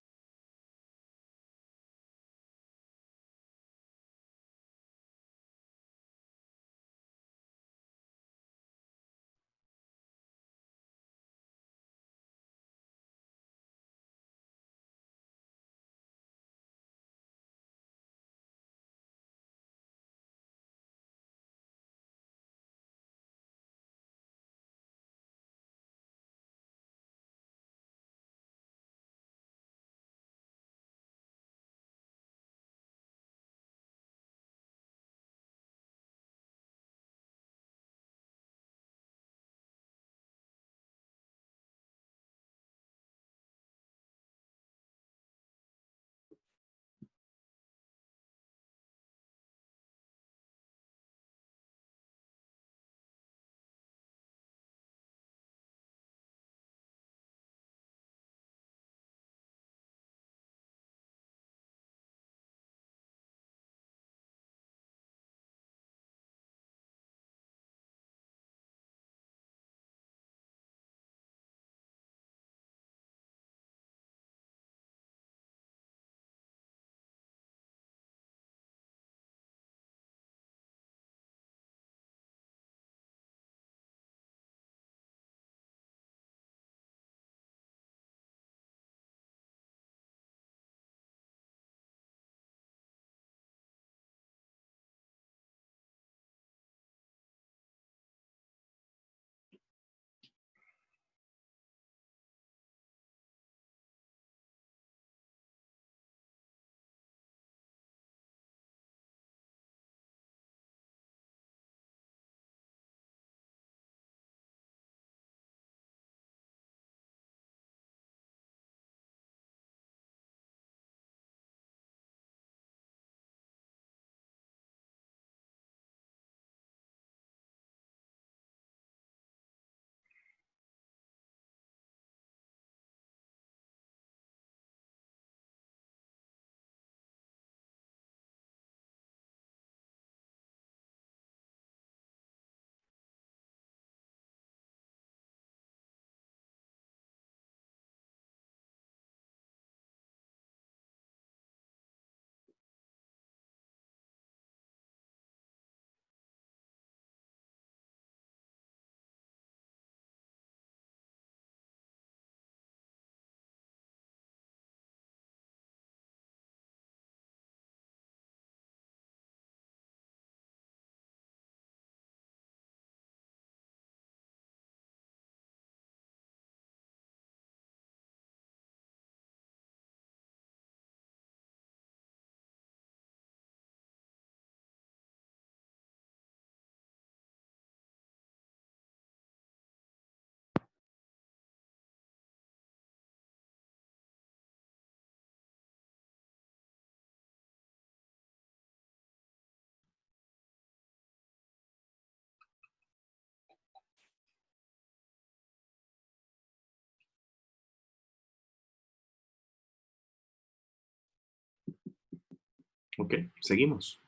Ok, seguimos.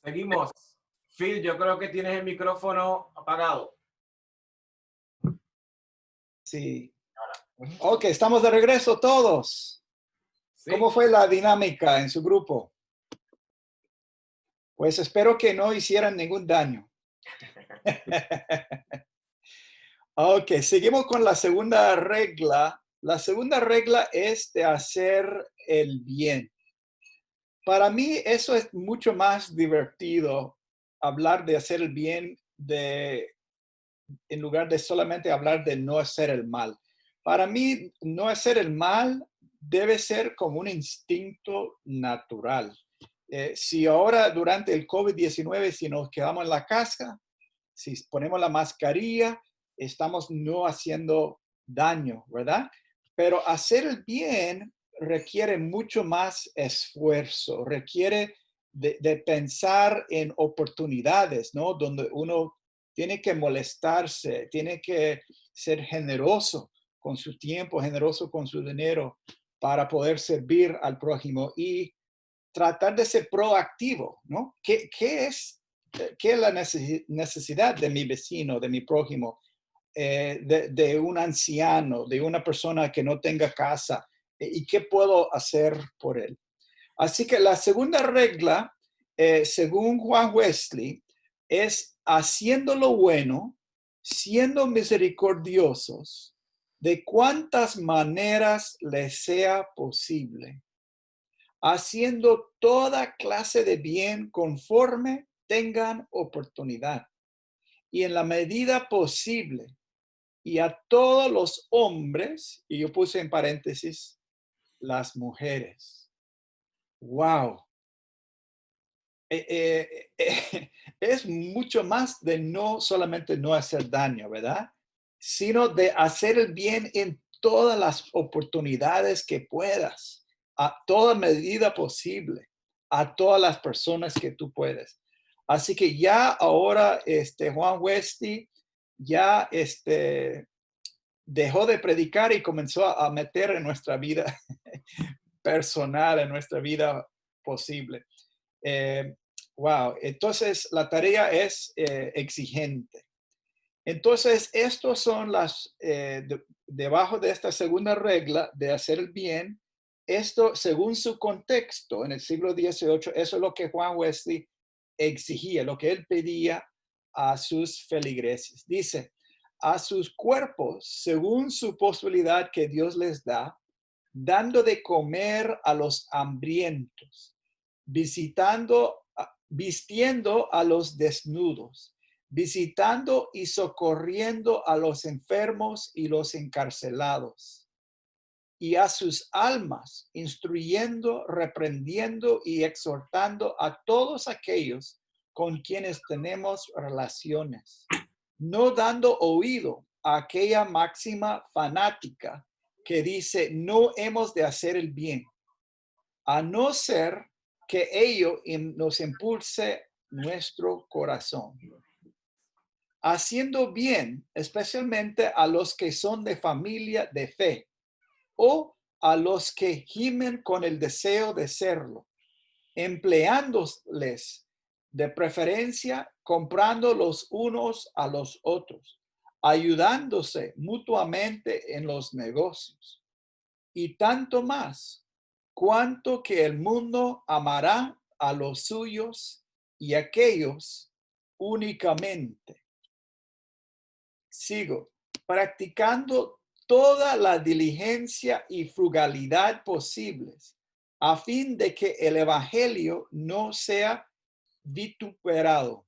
Seguimos. Phil, yo creo que tienes el micrófono apagado. Sí. Ok, estamos de regreso todos. ¿Sí? ¿Cómo fue la dinámica en su grupo? Pues espero que no hicieran ningún daño. Ok, seguimos con la segunda regla. La segunda regla es de hacer el bien. Para mí eso es mucho más divertido, hablar de hacer el bien en lugar de solamente hablar de no hacer el mal. Para mí, no hacer el mal debe ser como un instinto natural. Si ahora durante el COVID-19, si nos quedamos en la casa, si ponemos la mascarilla, estamos no haciendo daño, ¿verdad? Pero hacer el bien requiere mucho más esfuerzo, requiere de pensar en oportunidades, ¿no? Donde uno tiene que molestarse, tiene que ser generoso con su tiempo, generoso con su dinero para poder servir al prójimo y tratar de ser proactivo, ¿no? ¿Qué es la necesidad de mi vecino, de mi prójimo, de un anciano, de una persona que no tenga casa? ¿Y qué puedo hacer por él? Así que la segunda regla, según Juan Wesley, es haciendo lo bueno, siendo misericordiosos, de cuantas maneras les sea posible, haciendo toda clase de bien conforme tengan oportunidad y en la medida posible, y a todos los hombres, y yo puse en paréntesis, las mujeres. ¡Wow! Es mucho más de no solamente no hacer daño, ¿verdad? Sino de hacer el bien en todas las oportunidades que puedas, a toda medida posible, a todas las personas que tú puedes. Así que ya ahora Juan Wesley ya dejó de predicar y comenzó a meter en nuestra vida personal, en nuestra vida posible. Wow, entonces la tarea es exigente. Entonces, estos son debajo de esta segunda regla de hacer el bien, esto según su contexto en el siglo XVIII, eso es lo que Juan Wesley exigía, lo que él pedía a sus feligreses. Dice, a sus cuerpos, según su posibilidad que Dios les da, dando de comer a los hambrientos, vistiendo a los desnudos, visitando y socorriendo a los enfermos y los encarcelados, y a sus almas, instruyendo, reprendiendo y exhortando a todos aquellos con quienes tenemos relaciones, no dando oído a aquella máxima fanática que dice, no hemos de hacer el bien, a no ser que ello nos impulse nuestro corazón. Haciendo bien, especialmente a los que son de familia de fe o a los que gimen con el deseo de serlo, empleándoles de preferencia, comprando los unos a los otros, ayudándose mutuamente en los negocios. Y tanto más, cuanto que el mundo amará a los suyos y aquellos únicamente. Sigo, practicando toda la diligencia y frugalidad posibles, a fin de que el evangelio no sea vituperado,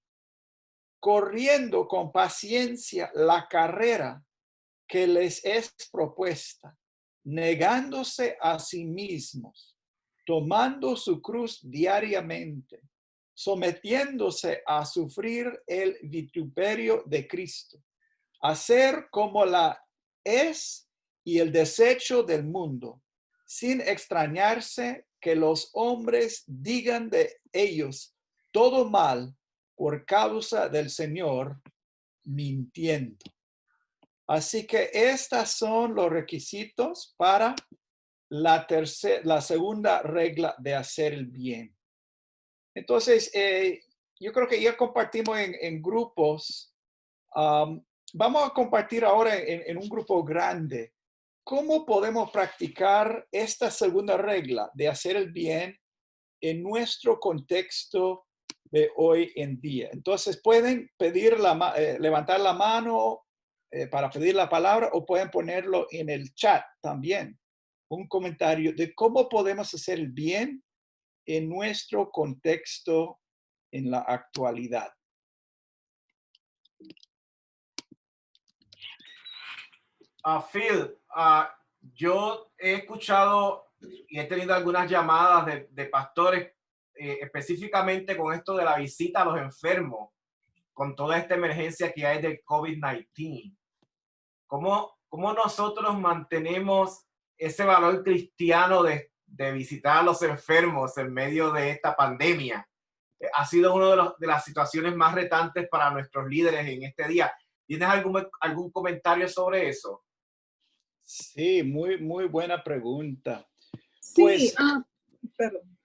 corriendo con paciencia la carrera que les es propuesta, negándose a sí mismos, tomando su cruz diariamente, sometiéndose a sufrir el vituperio de Cristo, hacer como la es y el desecho del mundo, sin extrañarse que los hombres digan de ellos todo mal por causa del Señor, mintiendo. Así que estos son los requisitos para la segunda regla de hacer el bien. Entonces, yo creo que ya compartimos en grupos. Vamos a compartir ahora en un grupo grande. ¿Cómo podemos practicar esta segunda regla de hacer el bien en nuestro contexto de hoy en día? Entonces, pueden levantar la mano para pedir la palabra o pueden ponerlo en el chat también. Un comentario de cómo podemos hacer el bien en nuestro contexto en la actualidad. Phil, yo he escuchado y he tenido algunas llamadas de pastores específicamente con esto de la visita a los enfermos, con toda esta emergencia que hay del COVID-19. ¿Cómo nosotros mantenemos ese valor cristiano de visitar a los enfermos en medio de esta pandemia? Ha sido una de las situaciones más retantes para nuestros líderes en este día. ¿Tienes algún comentario sobre eso? Sí, muy buena pregunta. Sí, Pues, perdón.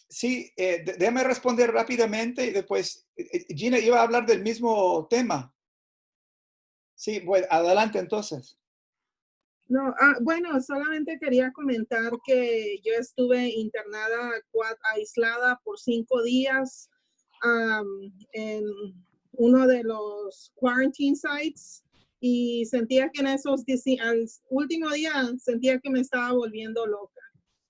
Sí, déjame responder rápidamente y después Gina iba a hablar del mismo tema. Sí, bueno, adelante entonces. No, bueno, solamente quería comentar que yo estuve internada, aislada por 5 días en uno de los quarantine sites y sentía que al último día sentía que me estaba volviendo loca.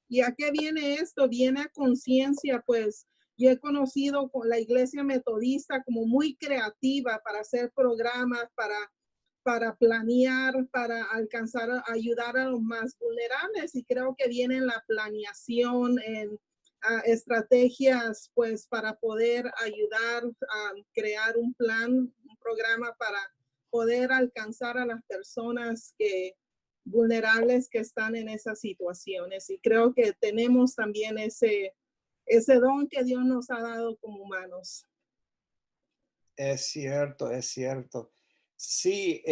¿Y a qué viene esto? Viene a conciencia, pues yo he conocido con la iglesia metodista como muy creativa para hacer programas, para planear, para alcanzar, ayudar a los más vulnerables. Y creo que viene en la planeación, en estrategias, pues para poder ayudar a crear un plan, un programa para poder alcanzar a las personas vulnerables que están en esas situaciones. Y creo que tenemos también ese don que Dios nos ha dado como humanos. Es cierto, es cierto. Sí,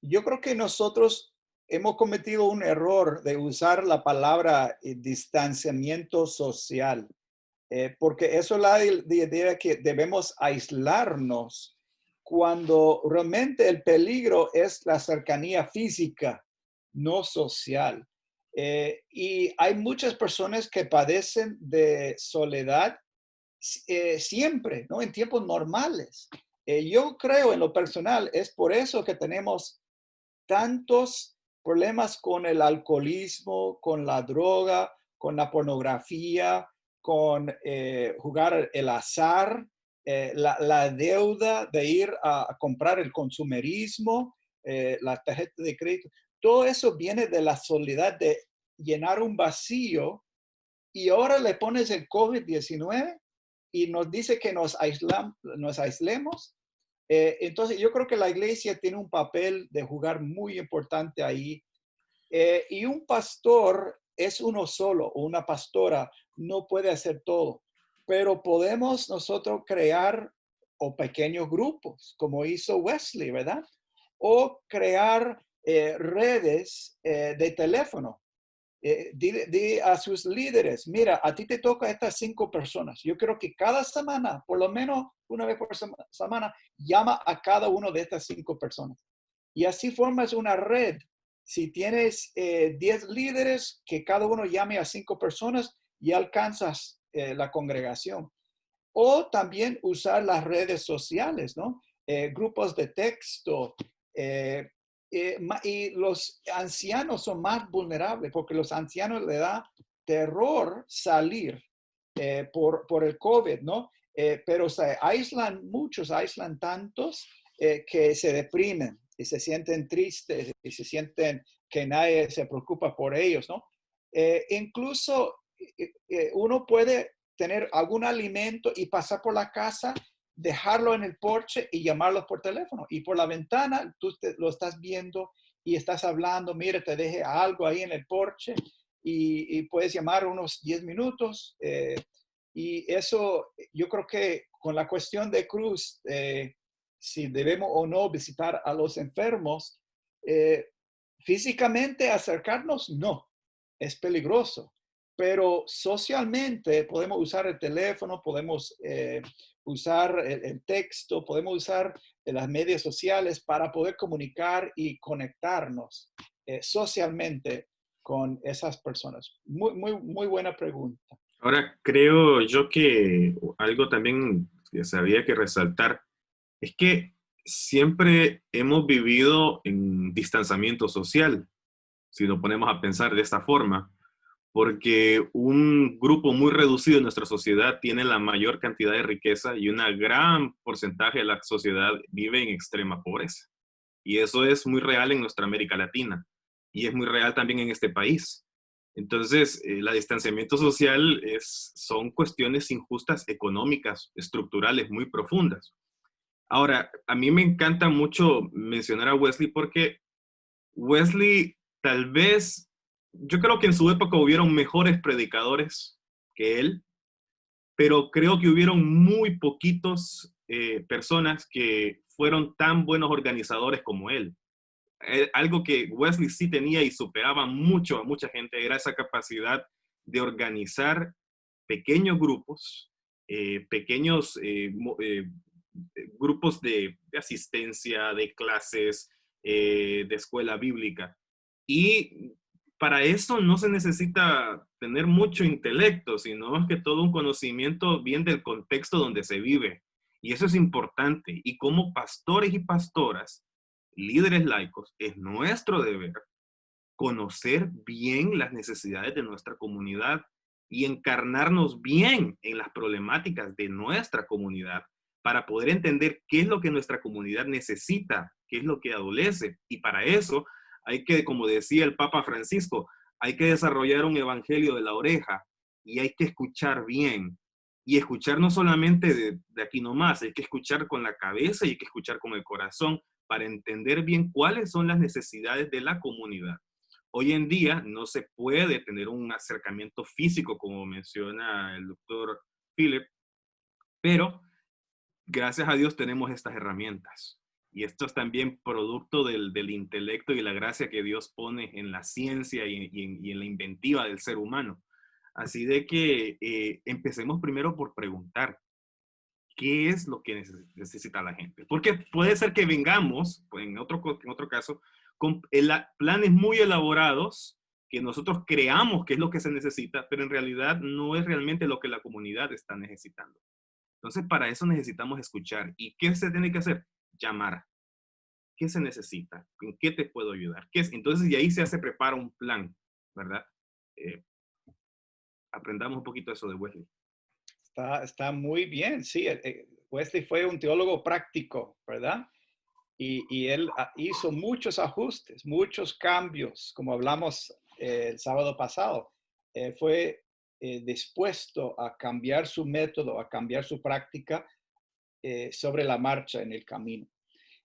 yo creo que nosotros hemos cometido un error de usar la palabra distanciamiento social, porque eso es la idea que debemos aislarnos cuando realmente el peligro es la cercanía física, no social. Y hay muchas personas que padecen de soledad siempre, ¿no? En tiempos normales. Yo creo en lo personal, es por eso que tenemos tantos problemas con el alcoholismo, con la droga, con la pornografía, con jugar el azar, la deuda de ir a comprar el consumerismo, la tarjeta de crédito. Todo eso viene de la soledad, de llenar un vacío, y ahora le pones el COVID-19 y nos dice que nos aislemos. Entonces, yo creo que la iglesia tiene un papel de jugar muy importante ahí. Y un pastor es uno solo, o una pastora no puede hacer todo, pero podemos nosotros crear pequeños grupos, como hizo Wesley, ¿verdad? O crear redes de teléfono. Di a sus líderes, mira, a ti te toca estas 5 personas. Yo creo que cada semana, por lo menos una vez por semana, llama a cada uno de estas 5 personas. Y así formas una red. Si tienes 10 líderes, que cada uno llame a 5 personas y alcanzas la congregación. O también usar las redes sociales, ¿no? Grupos de texto, y los ancianos son más vulnerables porque los ancianos les da terror salir por el COVID, ¿no? Pero se aíslan tantos que se deprimen y se sienten tristes y se sienten que nadie se preocupa por ellos, ¿no? Incluso uno puede tener algún alimento y pasar por la casa, dejarlo en el porche y llamarlos por teléfono. Y por la ventana tú lo estás viendo y estás hablando, mira, te dejé algo ahí en el porche y puedes llamar unos 10 minutos. Y eso, yo creo que con la cuestión de Cruz, si debemos o no visitar a los enfermos, físicamente acercarnos, no, es peligroso. pero socialmente podemos usar el teléfono, podemos usar el texto, podemos usar las medias sociales para poder comunicar y conectarnos socialmente con esas personas. Muy buena pregunta. Ahora, creo yo que algo también que había que resaltar es que siempre hemos vivido en distanciamiento social, si lo ponemos a pensar de esta forma, porque un grupo muy reducido de nuestra sociedad tiene la mayor cantidad de riqueza y un gran porcentaje de la sociedad vive en extrema pobreza. Y eso es muy real en nuestra América Latina y es muy real también en este país. Entonces, el distanciamiento social son cuestiones injustas económicas, estructurales, muy profundas. Ahora, a mí me encanta mucho mencionar a Wesley porque Wesley tal vez, yo creo que en su época hubieron mejores predicadores que él, pero creo que hubieron muy poquitos personas que fueron tan buenos organizadores como él. Algo que Wesley sí tenía y superaba mucho a mucha gente era esa capacidad de organizar pequeños grupos, pequeños grupos de asistencia, de clases, de escuela bíblica. Y para eso no se necesita tener mucho intelecto, sino que todo un conocimiento bien del contexto donde se vive. Y eso es importante. Y como pastores y pastoras, líderes laicos, es nuestro deber conocer bien las necesidades de nuestra comunidad y encarnarnos bien en las problemáticas de nuestra comunidad para poder entender qué es lo que nuestra comunidad necesita, qué es lo que adolece. Y para eso hay que, como decía el Papa Francisco, hay que desarrollar un evangelio de la oreja y hay que escuchar bien. Y escuchar no solamente de aquí nomás, hay que escuchar con la cabeza y hay que escuchar con el corazón para entender bien cuáles son las necesidades de la comunidad. Hoy en día no se puede tener un acercamiento físico, como menciona el doctor Philip, pero gracias a Dios tenemos estas herramientas. Y esto es también producto del intelecto y la gracia que Dios pone en la ciencia y en la inventiva del ser humano. Así de que empecemos primero por preguntar, ¿qué es lo que necesita la gente? Porque puede ser que vengamos, pues en otro caso, con planes muy elaborados que nosotros creamos que es lo que se necesita, pero en realidad no es realmente lo que la comunidad está necesitando. Entonces, para eso necesitamos escuchar. ¿Y qué se tiene que hacer? Llamar. ¿Qué se necesita? ¿En qué te puedo ayudar? Entonces, y ahí se prepara un plan, ¿verdad? Aprendamos un poquito eso de Wesley. Está muy bien, sí. Wesley fue un teólogo práctico, ¿verdad? Y él hizo muchos ajustes, muchos cambios, como hablamos el sábado pasado. Fue dispuesto a cambiar su método, a cambiar su práctica sobre la marcha en el camino.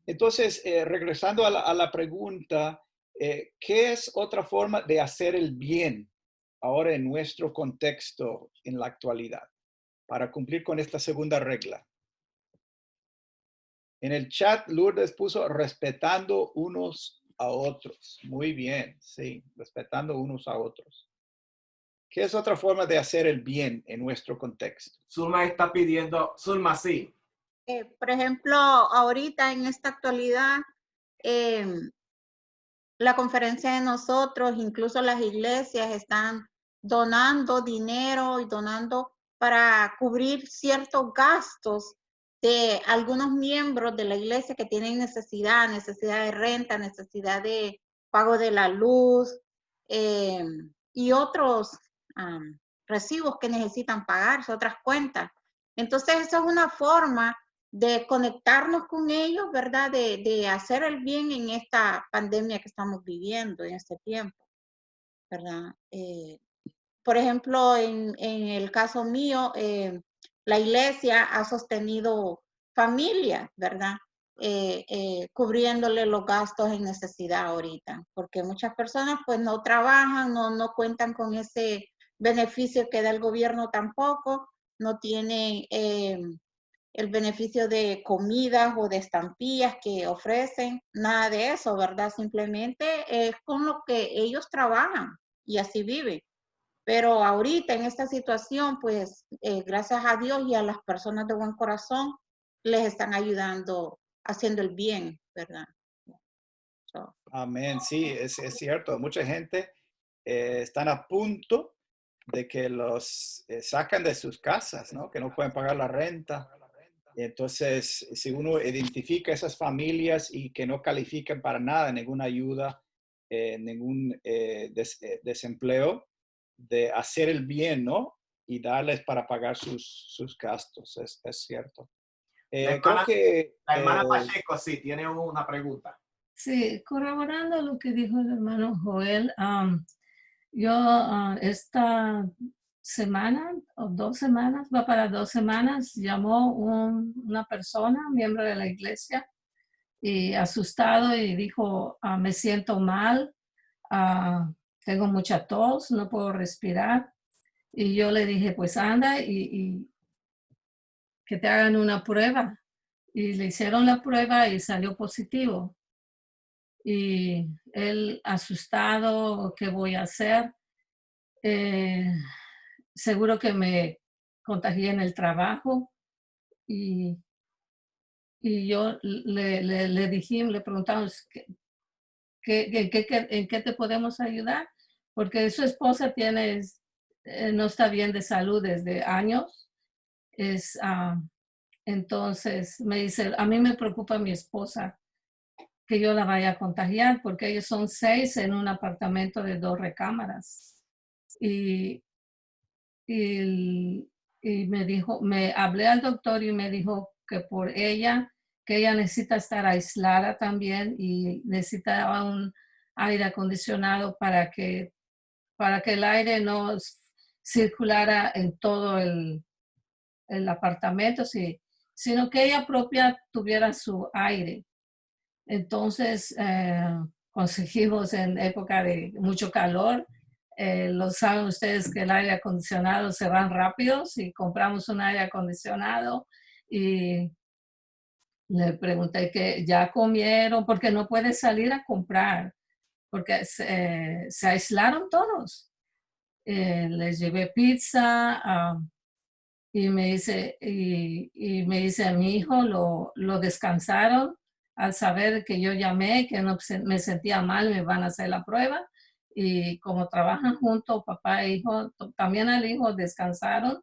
Entonces, regresando a la pregunta, ¿qué es otra forma de hacer el bien ahora en nuestro contexto en la actualidad para cumplir con esta segunda regla? En el chat, Lourdes puso respetando unos a otros. Muy bien, sí, respetando unos a otros. ¿Qué es otra forma de hacer el bien en nuestro contexto? Zulma está pidiendo, Zulma, sí. Por ejemplo, ahorita en esta actualidad, la conferencia de nosotros, incluso las iglesias están donando dinero y donando para cubrir ciertos gastos de algunos miembros de la iglesia que tienen necesidad de renta, necesidad de pago de la luz y otros recibos que necesitan pagarse, otras cuentas. Entonces, eso es una forma de conectarnos con ellos, ¿verdad? De hacer el bien en esta pandemia que estamos viviendo en este tiempo, ¿verdad? Por ejemplo, en el caso mío, la iglesia ha sostenido familias, ¿verdad? Cubriéndole los gastos en necesidad ahorita, porque muchas personas pues no trabajan, no cuentan con ese beneficio que da el gobierno tampoco, no tienen el beneficio de comidas o de estampillas que ofrecen, nada de eso, ¿verdad? Simplemente es con lo que ellos trabajan y así viven. Pero ahorita en esta situación, pues gracias a Dios y a las personas de buen corazón, les están ayudando, haciendo el bien, ¿verdad? So, Amén, sí, es cierto. Mucha gente están a punto de que los sacan de sus casas, ¿no? Que no pueden pagar la renta. Y entonces, si uno identifica esas familias y que no califican para nada, ninguna ayuda, ningún desempleo, de hacer el bien, ¿no? Y darles para pagar sus gastos, es cierto. Creo que... La hermana Pacheco, sí, tiene una pregunta. Sí, corroborando lo que dijo el hermano Joel, yo esta semana o 2 semanas, va para 2 semanas, llamó una persona, miembro de la iglesia, y asustado y dijo, me siento mal, tengo mucha tos, no puedo respirar. Y yo le dije, pues anda y que te hagan una prueba. Y le hicieron la prueba y salió positivo. Y él asustado, ¿qué voy a hacer? Seguro que me contagié en el trabajo y yo le dije, le preguntamos, ¿en qué te podemos ayudar? Porque su esposa no está bien de salud desde años. Entonces me dice, a mí me preocupa mi esposa que yo la vaya a contagiar porque ellos son 6 en un apartamento de 2 recámaras. Y me dijo, me hablé al doctor y me dijo que por ella, que ella necesita estar aislada también y necesitaba un aire acondicionado para que el aire no circulara en todo el apartamento, sino que ella propia tuviera su aire. Entonces, conseguimos en época de mucho calor, lo saben ustedes que el aire acondicionado se van rápido, si compramos un aire acondicionado y le pregunté que ya comieron, porque no puede salir a comprar, porque se aislaron todos. Les llevé pizza y me dice a mi hijo, lo descansaron al saber que yo llamé, que no me sentía mal, me van a hacer la prueba. Y como trabajan juntos, papá e hijo, también al hijo descansaron.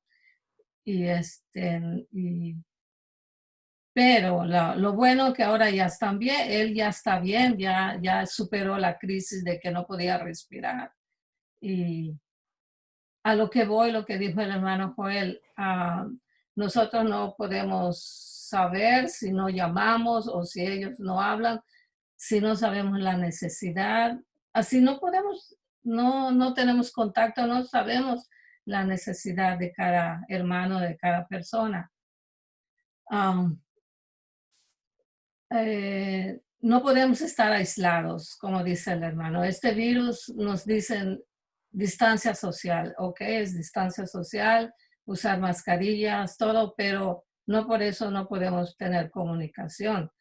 Pero lo bueno que ahora ya están bien, él ya está bien, ya superó la crisis de que no podía respirar. Y a lo que voy, lo que dijo el hermano Joel, nosotros no podemos saber si no llamamos o si ellos no hablan, si no sabemos la necesidad. Así no podemos, no tenemos contacto, no sabemos la necesidad de cada hermano, de cada persona. No podemos estar aislados, como dice el hermano. Este virus nos dicen distancia social, ok, es distancia social, usar mascarillas, todo, pero no por eso no podemos tener comunicación.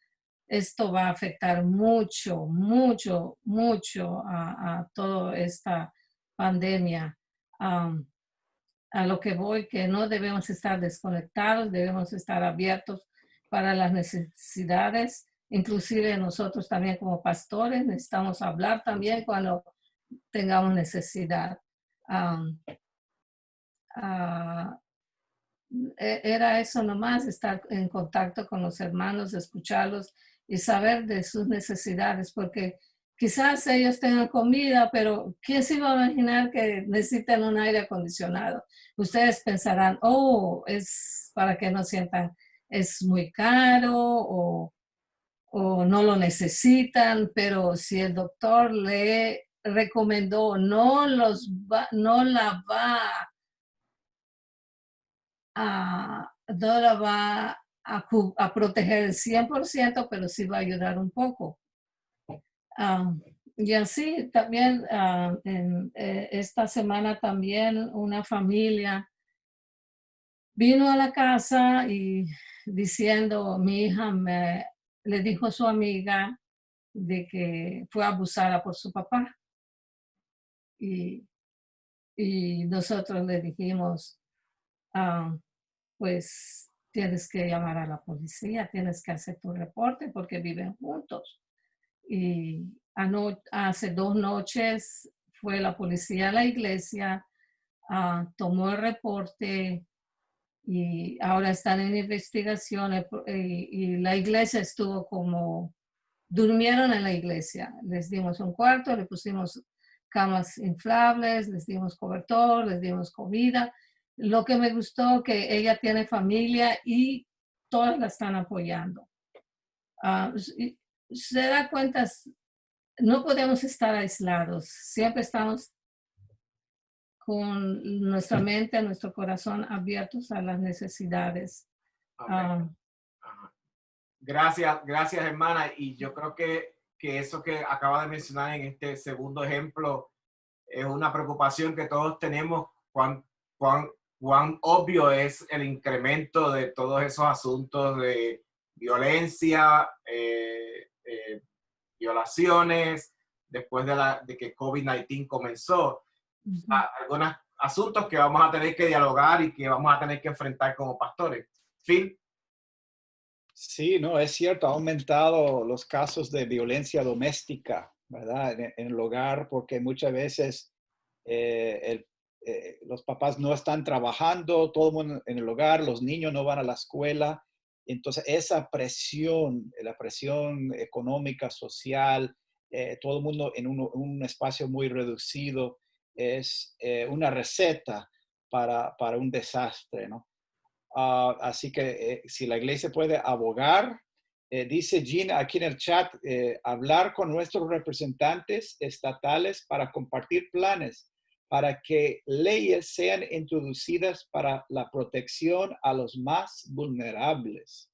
Esto va a afectar mucho, mucho, mucho a toda esta pandemia. A lo que voy, que no debemos estar desconectados, debemos estar abiertos para las necesidades. Inclusive nosotros también como pastores necesitamos hablar también cuando tengamos necesidad. Era eso nomás, estar en contacto con los hermanos, escucharlos y saber de sus necesidades, porque quizás ellos tengan comida, pero ¿quién se iba a imaginar que necesitan un aire acondicionado? Ustedes pensarán, oh, es para que no sientan, es muy caro o no lo necesitan, pero si el doctor le recomendó, no la va a proteger el 100%, pero sí va a ayudar un poco. Y así también esta semana también una familia vino a la casa y diciendo, mi hija le dijo a su amiga de que fue abusada por su papá. Y y nosotros le dijimos, pues tienes que llamar a la policía, tienes que hacer tu reporte porque viven juntos. Y hace 2 noches fue la policía a la iglesia, tomó el reporte y ahora están en investigaciones y la iglesia estuvo como, durmieron en la iglesia. Les dimos un cuarto, le pusimos camas inflables, les dimos cobertor, les dimos comida. Lo que me gustó que ella tiene familia y todas la están apoyando. Se da cuenta, no podemos estar aislados, siempre estamos con nuestra mente, nuestro corazón abiertos a las necesidades. Amén. Gracias, gracias hermana. Y yo creo que eso que acaba de mencionar en este segundo ejemplo es una preocupación que todos tenemos, cuán obvio es el incremento de todos esos asuntos de violencia, violaciones, después de que COVID-19 comenzó. Algunos asuntos que vamos a tener que dialogar y que vamos a tener que enfrentar como pastores. Phil. Sí, no, es cierto, ha aumentado los casos de violencia doméstica, ¿verdad? En el hogar, porque muchas veces los papás no están trabajando, todo el mundo en el hogar, los niños no van a la escuela. Entonces, esa presión, la presión económica, social, todo el mundo en un espacio muy reducido, es una receta para un desastre, ¿no? Así que si la iglesia puede abogar, dice Gina aquí en el chat, hablar con nuestros representantes estatales para compartir planes para que leyes sean introducidas para la protección a los más vulnerables.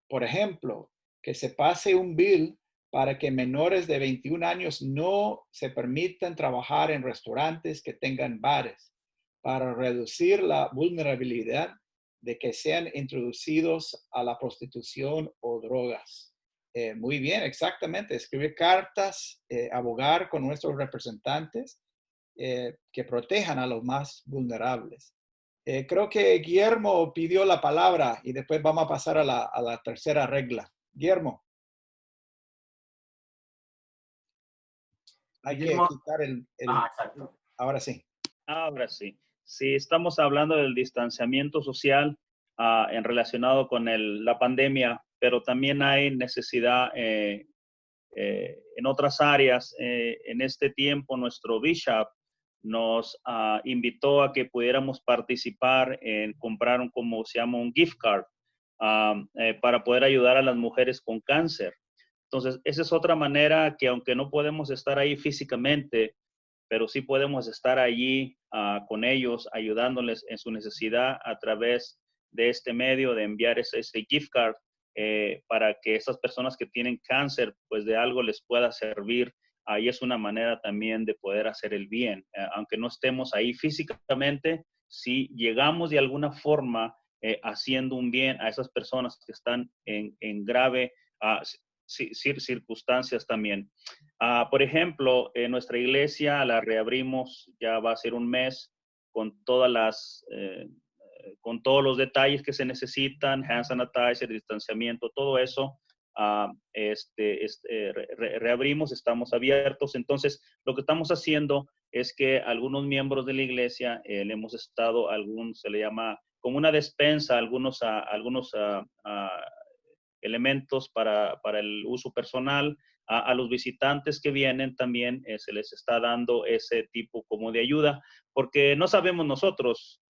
Por ejemplo, que se pase un bill para que menores de 21 años no se permitan trabajar en restaurantes que tengan bares, para reducir la vulnerabilidad de que sean introducidos a la prostitución o drogas. Muy bien, exactamente. Escribir cartas, abogar con nuestros representantes que protejan a los más vulnerables. Creo que Guillermo pidió la palabra y después vamos a pasar a la tercera regla. Guillermo. Hay que quitar ahora sí. Ahora sí. Sí, estamos hablando del distanciamiento social relacionado con la pandemia, pero también hay necesidad en otras áreas. En este tiempo, nuestro bishop nos invitó a que pudiéramos participar en comprar como se llama un gift card para poder ayudar a las mujeres con cáncer. Entonces, esa es otra manera que aunque no podemos estar ahí físicamente, pero sí podemos estar allí con ellos, ayudándoles en su necesidad a través de este medio de enviar ese gift card para que esas personas que tienen cáncer, pues de algo les pueda servir. Ahí es una manera también de poder hacer el bien. Aunque no estemos ahí físicamente, si llegamos de alguna forma haciendo un bien a esas personas que están en grave circunstancias también. Por ejemplo, en nuestra iglesia la reabrimos, ya va a ser un mes, con con todos los detalles que se necesitan, hand sanitizer, distanciamiento, todo eso. Reabrimos, estamos abiertos. Entonces, lo que estamos haciendo es que algunos miembros de la iglesia le hemos estado, se le llama como una despensa, algunos elementos para el uso personal. A los visitantes que vienen también se les está dando ese tipo como de ayuda, porque no sabemos nosotros,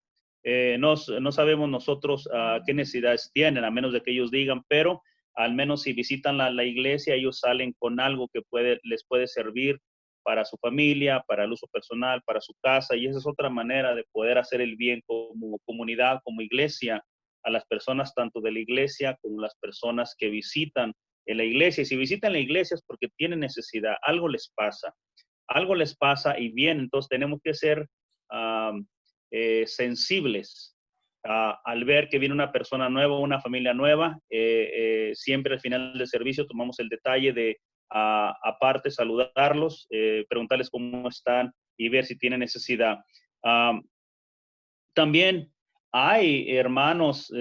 no sabemos nosotros qué necesidades tienen, a menos de que ellos digan, pero al menos si visitan la iglesia, ellos salen con algo que les puede servir para su familia, para el uso personal, para su casa, y esa es otra manera de poder hacer el bien como comunidad, como iglesia, a las personas tanto de la iglesia como las personas que visitan en la iglesia. Y si visitan la iglesia es porque tienen necesidad, algo les pasa y bien, entonces tenemos que ser sensibles al ver que viene una persona nueva, una familia nueva. Siempre al final del servicio tomamos el detalle de aparte saludarlos, preguntarles cómo están, y ver si tiene necesidad. También hay hermanos,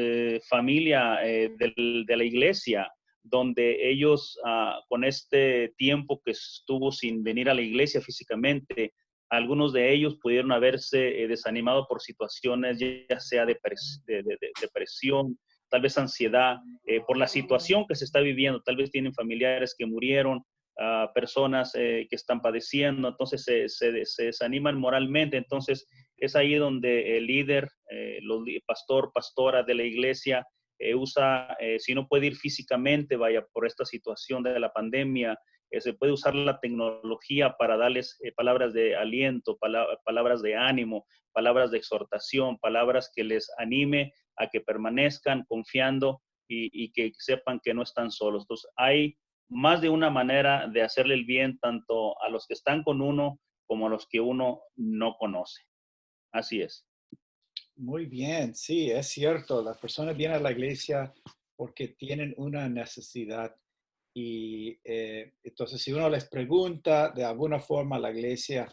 familia de la iglesia, donde ellos con este tiempo que estuvo sin venir a la iglesia físicamente, algunos de ellos pudieron haberse desanimado por situaciones, ya sea de depresión, tal vez ansiedad, por la situación que se está viviendo. Tal vez tienen familiares que murieron, personas que están padeciendo, entonces se desaniman moralmente. Entonces es ahí donde el líder, pastora de la iglesia, usa, si no puede ir físicamente, vaya, por esta situación de la pandemia, se puede usar la tecnología para darles palabras de aliento, palabras de ánimo, palabras de exhortación, palabras que les anime a que permanezcan confiando y que sepan que no están solos. Entonces, hay más de una manera de hacerle el bien tanto a los que están con uno como a los que uno no conoce. Así es. Muy bien, sí, es cierto. Las personas vienen a la iglesia porque tienen una necesidad y entonces si uno les pregunta, de alguna forma la iglesia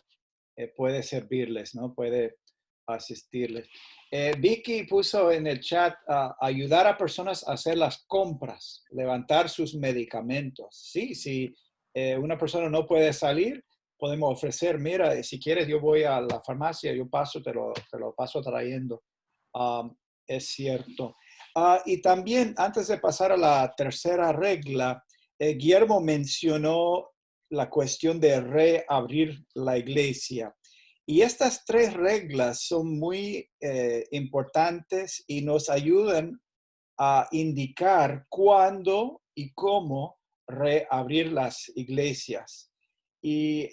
puede servirles, ¿no? Puede asistirles. Vicky puso en el chat ayudar a personas a hacer las compras, levantar sus medicamentos. Sí, si una persona no puede salir, podemos ofrecer, mira, si quieres yo voy a la farmacia, yo paso, te lo paso trayendo. Es cierto. Y también, antes de pasar a la tercera regla, Guillermo mencionó la cuestión de reabrir la iglesia. Y estas tres reglas son muy importantes y nos ayudan a indicar cuándo y cómo reabrir las iglesias. Y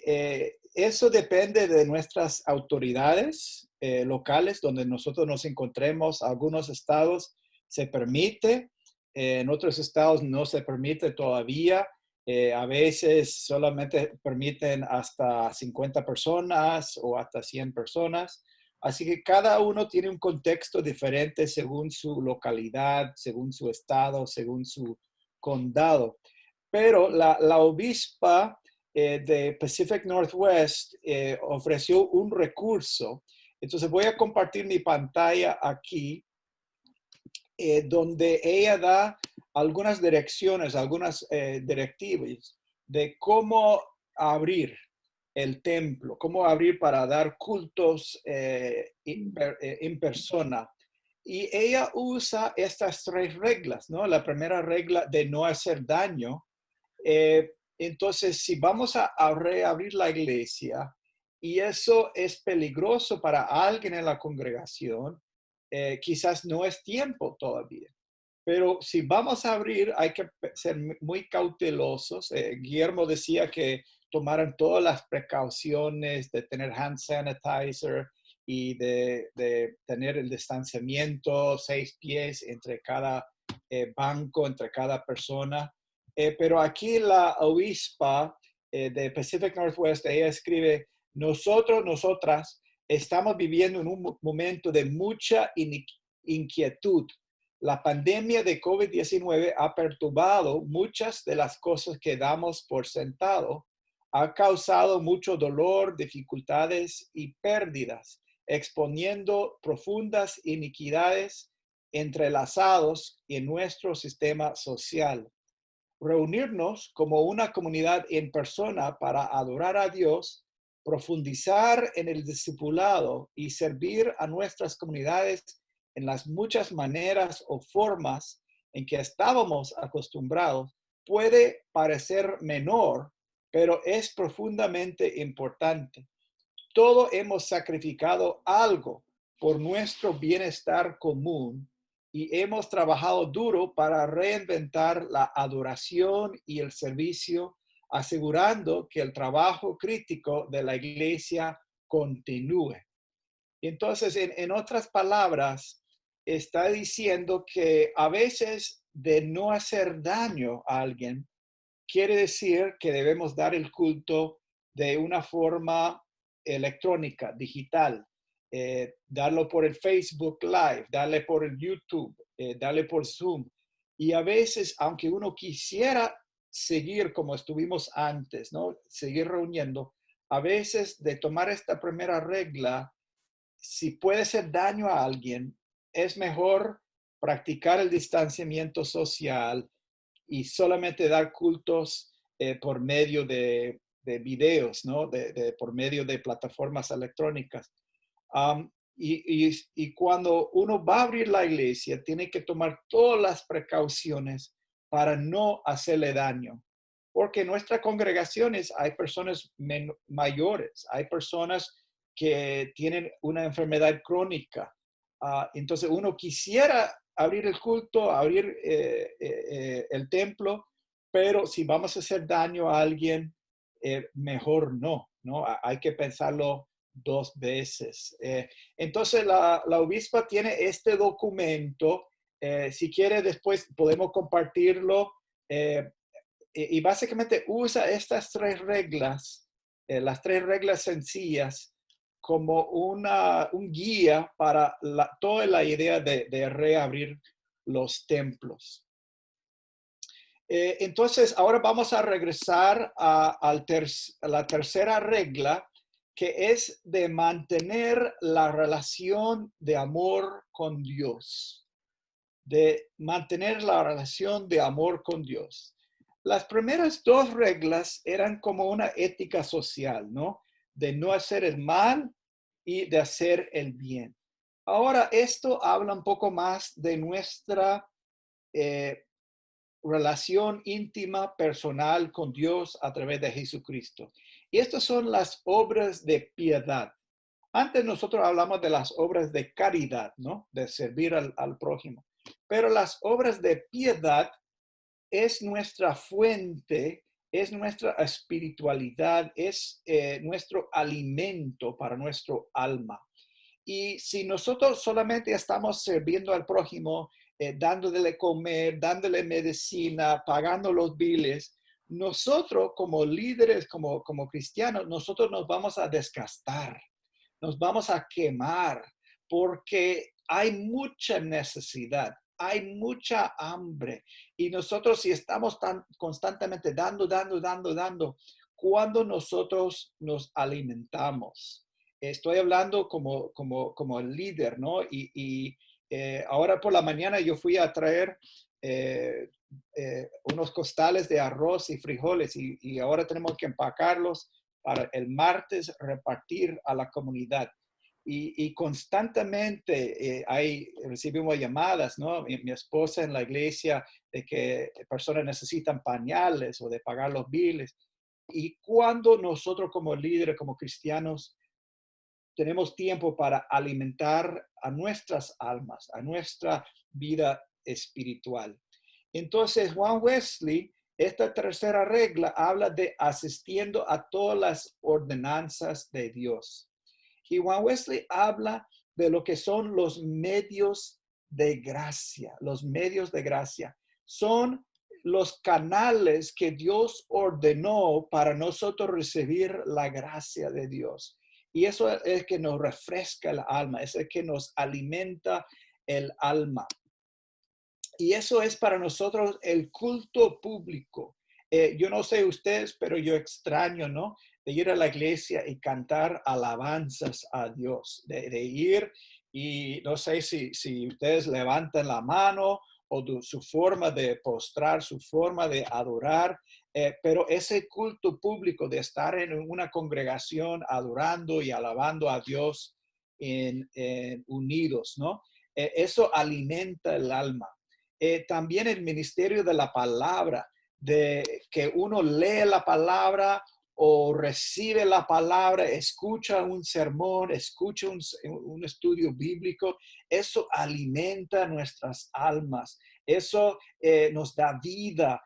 eso depende de nuestras autoridades locales, donde nosotros nos encontremos. Algunos estados se permite, en otros estados no se permite todavía. A veces solamente permiten hasta 50 personas o hasta 100 personas. Así que cada uno tiene un contexto diferente según su localidad, según su estado, según su condado. Pero la obispa de Pacific Northwest ofreció un recurso. Entonces voy a compartir mi pantalla aquí, donde ella da algunas direcciones, algunas directivas de cómo abrir el templo, cómo abrir para dar cultos en persona. Y ella usa estas tres reglas, ¿no? La primera regla de no hacer daño. Entonces, si vamos a reabrir la iglesia y eso es peligroso para alguien en la congregación, quizás no es tiempo todavía. Pero si vamos a abrir, hay que ser muy cautelosos. Guillermo decía que tomaran todas las precauciones de tener hand sanitizer y de tener el distanciamiento, 6 pies entre cada banco, entre cada persona. Pero aquí la obispa de Pacific Northwest, ella escribe, nosotras, estamos viviendo en un momento de mucha inquietud. La pandemia de COVID-19 ha perturbado muchas de las cosas que damos por sentado, ha causado mucho dolor, dificultades y pérdidas, exponiendo profundas iniquidades entrelazados en nuestro sistema social. Reunirnos como una comunidad en persona para adorar a Dios, profundizar en el discipulado y servir a nuestras comunidades en las muchas maneras o formas en que estábamos acostumbrados puede parecer menor, pero es profundamente importante. Todos hemos sacrificado algo por nuestro bienestar común y hemos trabajado duro para reinventar la adoración y el servicio, asegurando que el trabajo crítico de la iglesia continúe. Entonces, en otras palabras, está diciendo que a veces de no hacer daño a alguien, quiere decir que debemos dar el culto de una forma electrónica, digital, darlo por el Facebook Live, darle por el YouTube, darle por Zoom. Y a veces, aunque uno quisiera seguir como estuvimos antes, ¿no? Seguir reuniendo, a veces de tomar esta primera regla, si puede hacer daño a alguien, es mejor practicar el distanciamiento social y solamente dar cultos por medio de videos, ¿no? Por medio de plataformas electrónicas. Y cuando uno va a abrir la iglesia, tiene que tomar todas las precauciones para no hacerle daño. Porque en nuestras congregaciones hay personas mayores, hay personas que tienen una enfermedad crónica. Entonces uno quisiera abrir el culto, abrir el templo, pero si vamos a hacer daño a alguien, mejor no, ¿no? Hay que pensarlo 2 veces. Entonces la obispa tiene este documento. Si quiere, después podemos compartirlo. Y básicamente usa estas 3 reglas, las 3 reglas sencillas, como un guía para toda la idea de reabrir los templos. Entonces, ahora vamos a regresar a la tercera regla, que es de mantener la relación de amor con Dios. De mantener la relación de amor con Dios. Las primeras 2 reglas eran como una ética social, ¿no? De no hacer el mal y de hacer el bien. Ahora, esto habla un poco más de nuestra relación íntima, personal con Dios a través de Jesucristo. Y estas son las obras de piedad. Antes nosotros hablamos de las obras de caridad, ¿no? De servir al prójimo. Pero las obras de piedad es nuestra fuente, es nuestra espiritualidad, es nuestro alimento para nuestro alma. Y si nosotros solamente estamos sirviendo al prójimo, dándole comer, dándole medicina, pagando los biles, nosotros como líderes, como cristianos, nosotros nos vamos a desgastar, nos vamos a quemar, porque hay mucha necesidad, hay mucha hambre. Y nosotros si estamos tan constantemente dando, ¿cuándo nosotros nos alimentamos? Estoy hablando como el líder, ¿no? Y ahora por la mañana yo fui a traer unos costales de arroz y frijoles y ahora tenemos que empacarlos para el martes repartir a la comunidad. Y constantemente recibimos llamadas, ¿no? Mi esposa en la iglesia de que personas necesitan pañales o de pagar los biles. Y cuando nosotros como líderes, como cristianos, tenemos tiempo para alimentar a nuestras almas, a nuestra vida espiritual. Entonces, Juan Wesley, esta tercera regla habla de asistiendo a todas las ordenanzas de Dios. Y Juan Wesley habla de lo que son los medios de gracia. Los medios de gracia son los canales que Dios ordenó para nosotros recibir la gracia de Dios. Y eso es que nos refresca el alma, es el que nos alimenta el alma. Y eso es para nosotros el culto público. Yo no sé ustedes, pero yo extraño, ¿no? De ir a la iglesia y cantar alabanzas a Dios. De ir y no sé si ustedes levantan la mano o su forma de postrar, su forma de adorar. Pero ese culto público de estar en una congregación adorando y alabando a Dios unidos, ¿no? Eso alimenta el alma. También el ministerio de la palabra, de que uno lee la palabra o recibe la palabra, escucha un sermón, escucha un estudio bíblico, eso alimenta nuestras almas. Eso nos da vida,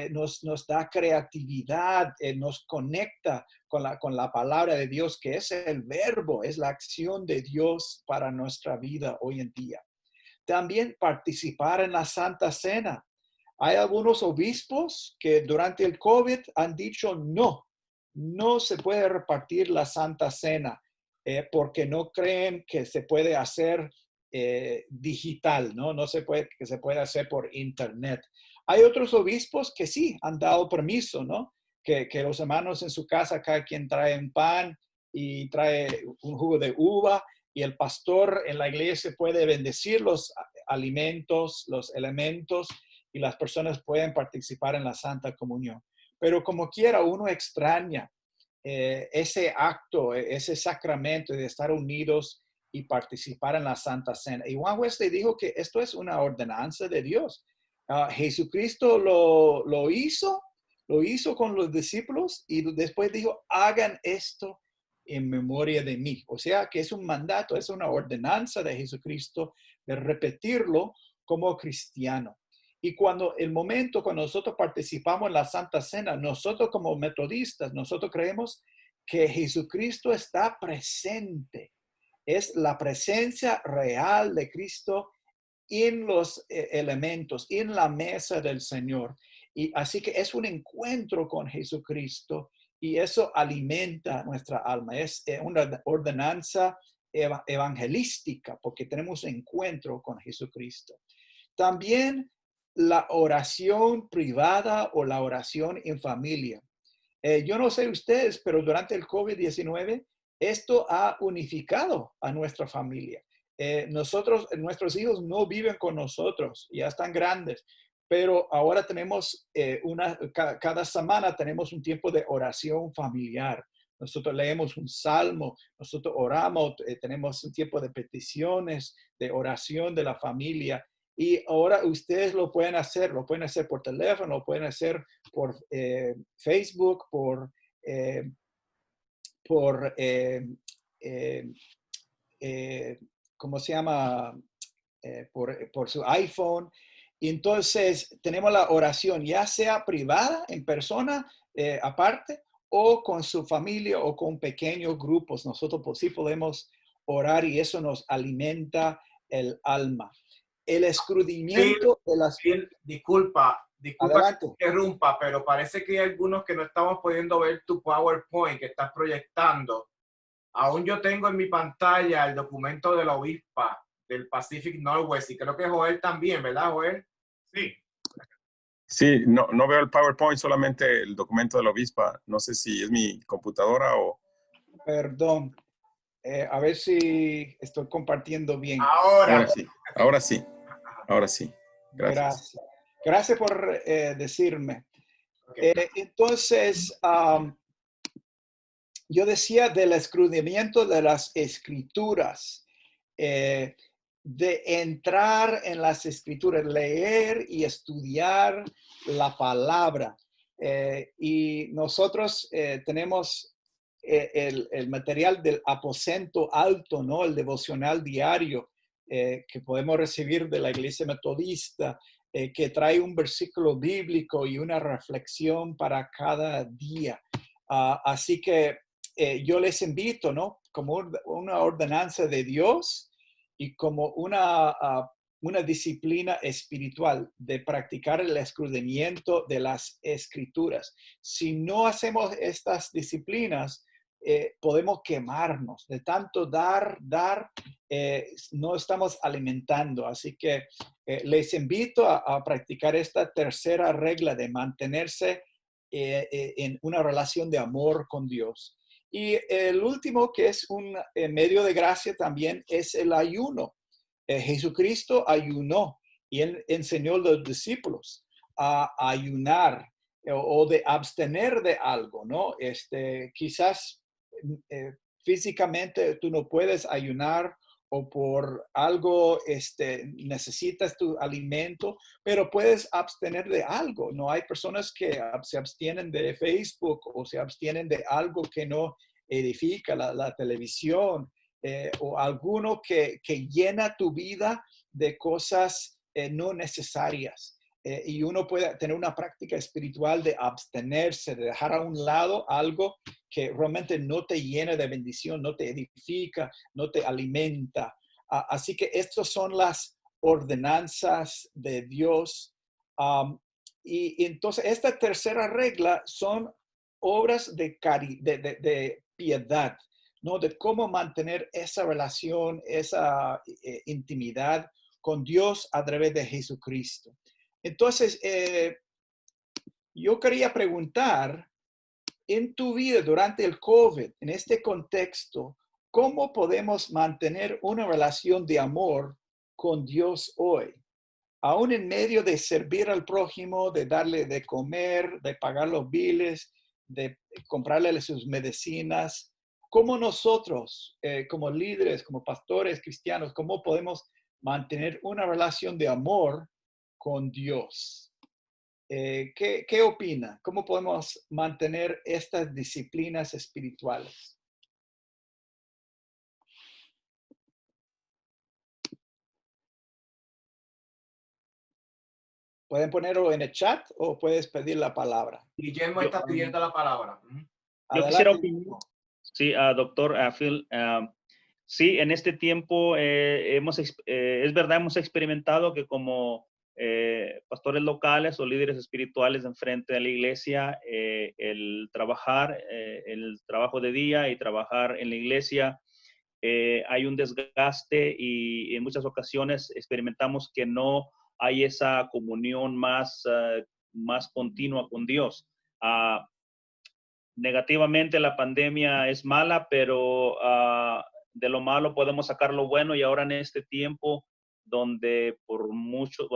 nos da creatividad, nos conecta con la palabra de Dios, que es el verbo, es la acción de Dios para nuestra vida hoy en día. También participar en la Santa Cena. Hay algunos obispos que durante el COVID han dicho no se puede repartir la Santa Cena porque no creen que se puede hacer digital, ¿no? Que se puede hacer por internet. Hay otros obispos que sí han dado permiso, ¿no? que los hermanos en su casa, cada quien trae un pan y trae un jugo de uva, y el pastor en la iglesia puede bendecir los alimentos, los elementos, y las personas pueden participar en la Santa Comunión. Pero como quiera, uno extraña ese acto, ese sacramento de estar unidos y participar en la Santa Cena. Y Juan Wesley dijo que esto es una ordenanza de Dios. Jesucristo lo hizo con los discípulos y después dijo, hagan esto en memoria de mí. O sea, que es un mandato, es una ordenanza de Jesucristo de repetirlo como cristiano. Y cuando nosotros participamos en la Santa Cena, nosotros como metodistas, nosotros creemos que Jesucristo está presente. Es la presencia real de Cristo en los elementos, en la mesa del Señor. Y así que es un encuentro con Jesucristo y eso alimenta nuestra alma. Es una ordenanza evangelística porque tenemos encuentro con Jesucristo. También la oración privada o la oración en familia. Yo no sé ustedes, pero durante el COVID-19, esto ha unificado a nuestra familia. Nuestros hijos no viven con nosotros, ya están grandes, pero ahora tenemos cada semana tenemos un tiempo de oración familiar. Nosotros leemos un salmo, nosotros oramos, tenemos un tiempo de peticiones, de oración de la familia. Y ahora ustedes lo pueden hacer por teléfono, lo pueden hacer por Facebook, ¿cómo se llama? Por su iPhone. Y entonces tenemos la oración, ya sea privada, en persona, aparte, o con su familia o con pequeños grupos. Nosotros pues, sí podemos orar y eso nos alimenta el alma. El escudriñamiento de las... Disculpa Adelante. que interrumpa, pero parece que hay algunos que no estamos pudiendo ver tu PowerPoint que estás proyectando. Aún yo tengo en mi pantalla el documento de la obispa del Pacific Northwest y creo que Joel también, ¿verdad, Joel? Sí. Sí, no veo el PowerPoint, solamente el documento de la obispa. No sé si es mi computadora o... Perdón. A ver si estoy compartiendo bien. Ahora sí. Gracias. Gracias por decirme. Okay. Entonces, yo decía del escudriñamiento de las escrituras, de entrar en las escrituras, leer y estudiar la palabra. Y nosotros tenemos el material del aposento alto, ¿no? El devocional diario que podemos recibir de la Iglesia Metodista, que trae un versículo bíblico y una reflexión para cada día. Así que yo les invito, ¿no? Como una ordenanza de Dios y como una disciplina espiritual de practicar el escudriñamiento de las escrituras. Si no hacemos estas disciplinas, podemos quemarnos. De tanto dar, no estamos alimentando. Así que les invito a practicar esta tercera regla de mantenerse en una relación de amor con Dios. Y el último, que es un medio de gracia también, es el ayuno. Jesucristo ayunó y él enseñó a los discípulos a ayunar o de abstener de algo, ¿no? Quizás físicamente tú no puedes ayunar o por algo necesitas tu alimento, pero puedes abstener de algo. No hay personas que se abstienen de Facebook o se abstienen de algo que no edifica, la televisión, o alguno que llena tu vida de cosas no necesarias. Y uno puede tener una práctica espiritual de abstenerse, de dejar a un lado algo que realmente no te llena de bendición, no te edifica, no te alimenta. Así que estas son las ordenanzas de Dios. Y entonces esta tercera regla son obras de piedad, ¿no? De cómo mantener esa relación, esa intimidad con Dios a través de Jesucristo. Entonces, yo quería preguntar, en tu vida durante el COVID, en este contexto, ¿cómo podemos mantener una relación de amor con Dios hoy? Aún en medio de servir al prójimo, de darle de comer, de pagar los biles, de comprarle sus medicinas, ¿cómo nosotros, como líderes, como pastores cristianos, cómo podemos mantener una relación de amor con Dios? ¿Qué opina? ¿Cómo podemos mantener estas disciplinas espirituales? Pueden ponerlo en el chat o puedes pedir la palabra. Guillermo está pidiendo la palabra. Yo quisiera Adelante. opinar. Sí, doctor Phil. Sí, en este tiempo es verdad, hemos experimentado que como pastores locales o líderes espirituales enfrente de la iglesia, el trabajo de día y trabajar en la iglesia, hay un desgaste y en muchas ocasiones experimentamos que no hay esa comunión más continua con Dios. Negativamente la pandemia es mala, pero de lo malo podemos sacar lo bueno, y ahora en este tiempo donde por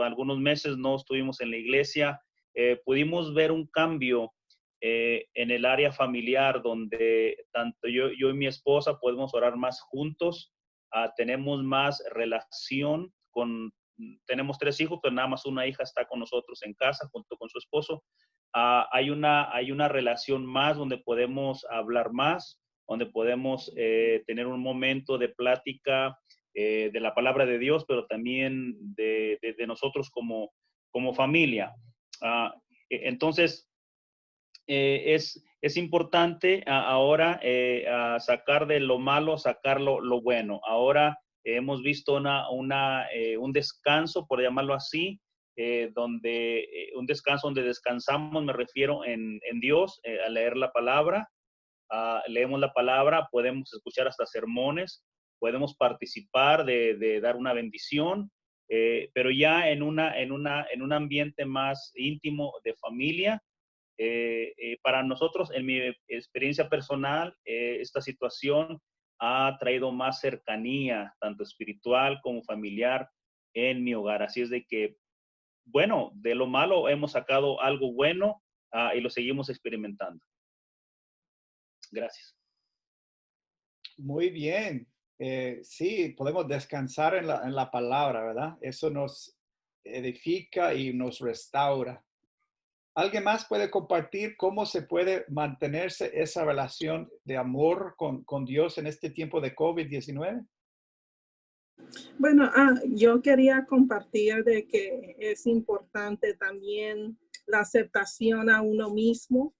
algunos meses no estuvimos en la iglesia, pudimos ver un cambio en el área familiar, donde tanto yo y mi esposa podemos orar más juntos, tenemos más relación tenemos 3 hijos, pero nada más una hija está con nosotros en casa junto con su esposo. Hay una relación más donde podemos hablar más, donde podemos tener un momento de plática de la palabra de Dios, pero también de nosotros como familia. Entonces, es importante ahora sacar de lo malo, sacar lo bueno. Ahora hemos visto un descanso, por llamarlo así, un descanso donde descansamos, me refiero en Dios, a leer la palabra. Leemos la palabra, podemos escuchar hasta sermones, podemos participar de dar una bendición, pero ya en un ambiente más íntimo de familia. Para nosotros, en mi experiencia personal, esta situación ha traído más cercanía, tanto espiritual como familiar, en mi hogar. Así es de que, bueno, de lo malo hemos sacado algo bueno y lo seguimos experimentando. Gracias. Muy bien. Sí, podemos descansar en la palabra, ¿verdad? Eso nos edifica y nos restaura. ¿Alguien más puede compartir cómo se puede mantenerse esa relación de amor con Dios en este tiempo de COVID-19? Bueno, yo quería compartir de que es importante también la aceptación a uno mismo.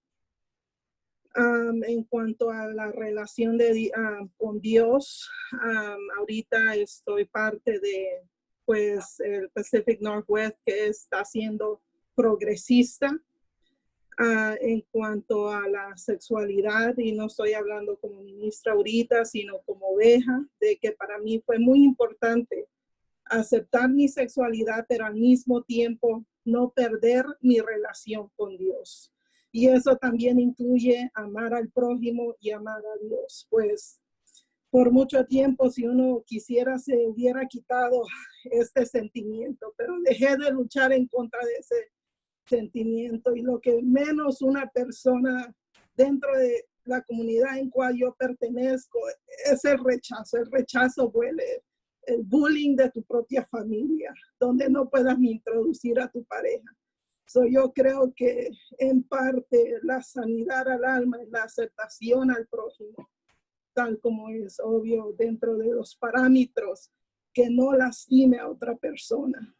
En cuanto a la relación con Dios, ahorita estoy parte de pues el Pacific Northwest, que está siendo progresista en cuanto a la sexualidad, y no estoy hablando como ministra ahorita, sino como oveja, de que para mí fue muy importante aceptar mi sexualidad, pero al mismo tiempo no perder mi relación con Dios. Y eso también incluye amar al prójimo y amar a Dios. Pues por mucho tiempo, si uno quisiera, se hubiera quitado este sentimiento, pero dejé de luchar en contra de ese sentimiento, y lo que menos una persona dentro de la comunidad en cual yo pertenezco es el rechazo. El rechazo huele, el bullying de tu propia familia, donde no puedas ni introducir a tu pareja. Yo creo que en parte la sanidad al alma es la aceptación al prójimo, tal como es, obvio, dentro de los parámetros que no lastime a otra persona.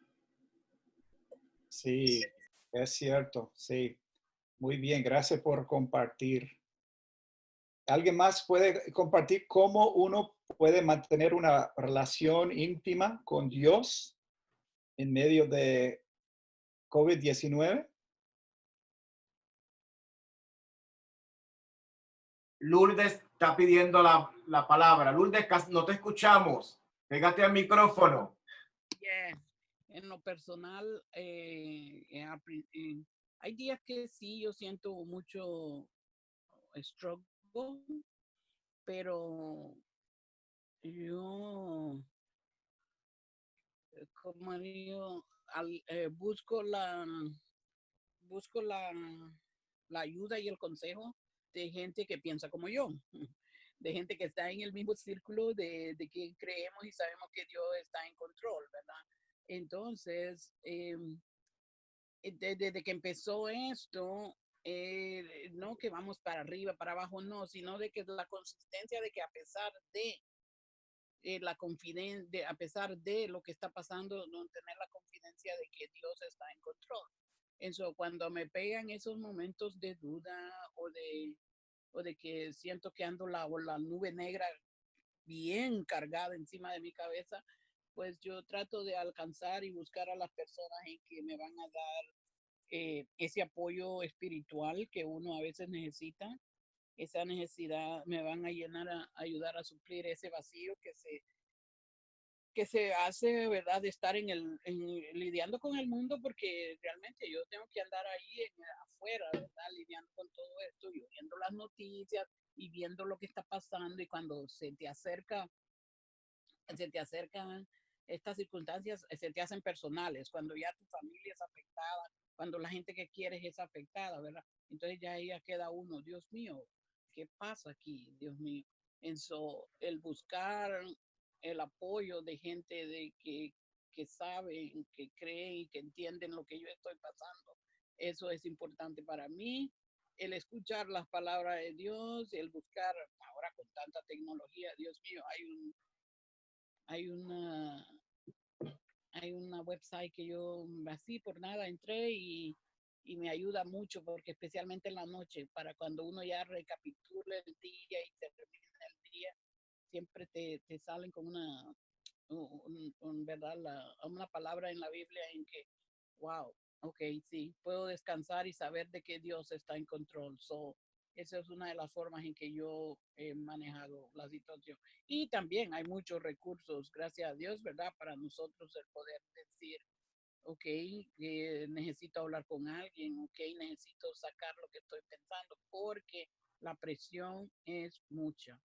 Sí, es cierto, sí. Muy bien, gracias por compartir. ¿Alguien más puede compartir cómo uno puede mantener una relación íntima con Dios en medio de COVID-19? Lourdes está pidiendo la palabra. Lourdes, no te escuchamos. Pégate al micrófono. Yeah. En lo personal, hay días que sí, yo siento mucho struggle, pero yo, como digo, busco la ayuda y el consejo de gente que piensa como yo, de gente que está en el mismo círculo de que creemos y sabemos que Dios está en control, ¿verdad? Entonces, desde que empezó esto, no que vamos para arriba, para abajo, no, sino de que la consistencia de que a pesar de la confidencia, a pesar de lo que está pasando, no tener la confidencia de que Dios está en control. Eso, cuando me pegan esos momentos de duda o de que siento que ando la nube negra bien cargada encima de mi cabeza, pues yo trato de alcanzar y buscar a las personas en que me van a dar ese apoyo espiritual que uno a veces necesita. Esa necesidad me van a ayudar a suplir ese vacío que se hace, ¿verdad? De estar lidiando con el mundo, porque realmente yo tengo que andar ahí afuera, ¿verdad? Lidiando con todo esto y viendo las noticias y viendo lo que está pasando, y cuando se te acercan estas circunstancias, se te hacen personales, cuando ya tu familia es afectada, cuando la gente que quieres es afectada, ¿verdad? Entonces ya ahí queda uno, Dios mío, ¿qué pasa aquí? Dios mío. El buscar el apoyo de gente que saben, que creen y que entienden lo que yo estoy pasando, eso es importante para mí. El escuchar las palabras de Dios, el buscar, ahora con tanta tecnología, Dios mío, hay una website que yo así por nada entré y me ayuda mucho, porque especialmente en la noche, para cuando uno ya recapitula el día y termina el día, siempre te salen con ¿verdad? Una palabra en la Biblia en que, wow, ok, sí, puedo descansar y saber de que Dios está en control. Esa es una de las formas en que yo he manejado la situación. Y también hay muchos recursos, gracias a Dios, ¿verdad? Para nosotros el poder decir, ok, necesito hablar con alguien, ok, necesito sacar lo que estoy pensando, porque la presión es mucha.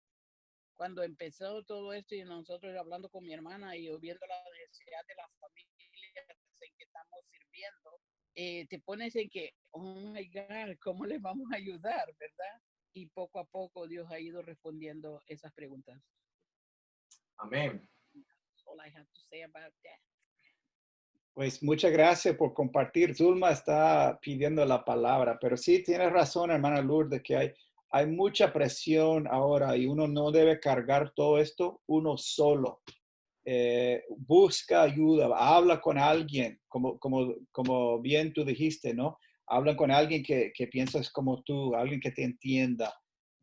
Cuando empezó todo esto y nosotros hablando con mi hermana y viendo la necesidad de las familias en que estamos sirviendo, te pones en que, oh my God, ¿cómo les vamos a ayudar, verdad? Y poco a poco Dios ha ido respondiendo esas preguntas. Amén. That's all I have to say about that. Pues muchas gracias por compartir. Zulma está pidiendo la palabra, pero sí, tienes razón, hermana Lourdes, que hay mucha presión ahora y uno no debe cargar todo esto uno solo. Busca ayuda, habla con alguien, como bien tú dijiste, ¿no? Habla con alguien que piensas como tú, alguien que te entienda.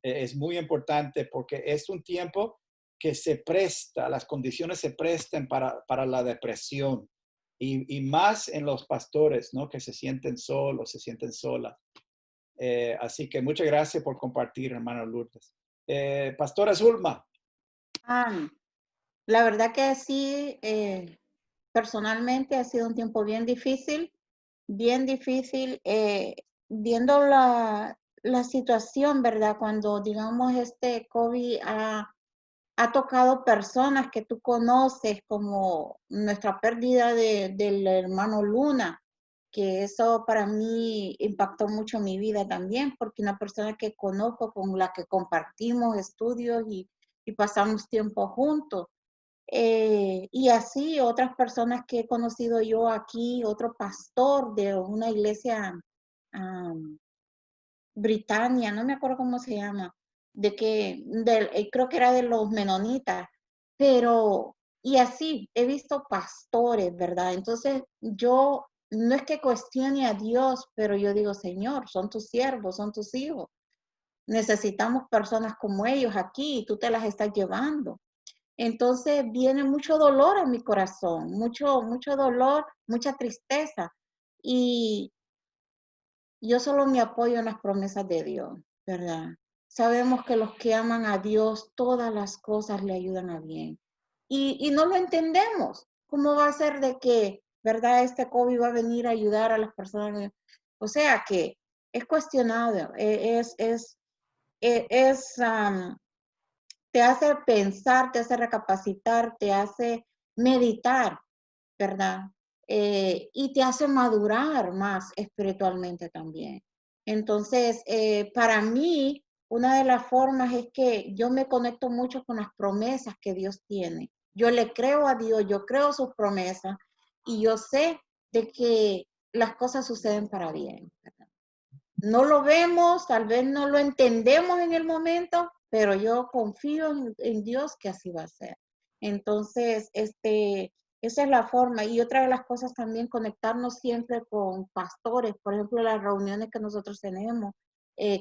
Es muy importante porque es un tiempo que se presta, las condiciones se prestan para la depresión. Y más en los pastores, ¿no? Que se sienten solos, se sienten solas. Así que muchas gracias por compartir, hermana Lourdes. Pastora Zulma. La verdad que sí, personalmente ha sido un tiempo bien difícil, viendo la situación, ¿verdad? Cuando, digamos, este COVID ha tocado personas que tú conoces, como nuestra pérdida del hermano Luna, que eso para mí impactó mucho mi vida también, porque una persona que conozco, con la que compartimos estudios y pasamos tiempo juntos. Y así otras personas que he conocido yo aquí, otro pastor de una iglesia Britannia, no me acuerdo cómo se llama, creo que era de los menonitas, pero, y así, he visto pastores, ¿verdad? Entonces, yo no es que cuestione a Dios, pero yo digo, Señor, son tus siervos, son tus hijos. Necesitamos personas como ellos aquí y tú te las estás llevando. Entonces, viene mucho dolor a mi corazón, mucho dolor, mucha tristeza. Y yo solo me apoyo en las promesas de Dios, ¿verdad? Sabemos que los que aman a Dios, todas las cosas le ayudan a bien. Y no lo entendemos. ¿Cómo va a ser de que, verdad, este COVID va a venir a ayudar a las personas? O sea que es cuestionado, te hace pensar, te hace recapacitar, te hace meditar, ¿verdad? Y te hace madurar más espiritualmente también. Entonces, para mí, una de las formas es que yo me conecto mucho con las promesas que Dios tiene. Yo le creo a Dios, yo creo sus promesas y yo sé de que las cosas suceden para bien, ¿verdad? No lo vemos, tal vez no lo entendemos en el momento, pero yo confío en Dios que así va a ser. Entonces, esa es la forma. Y otra de las cosas también, conectarnos siempre con pastores. Por ejemplo, las reuniones que nosotros tenemos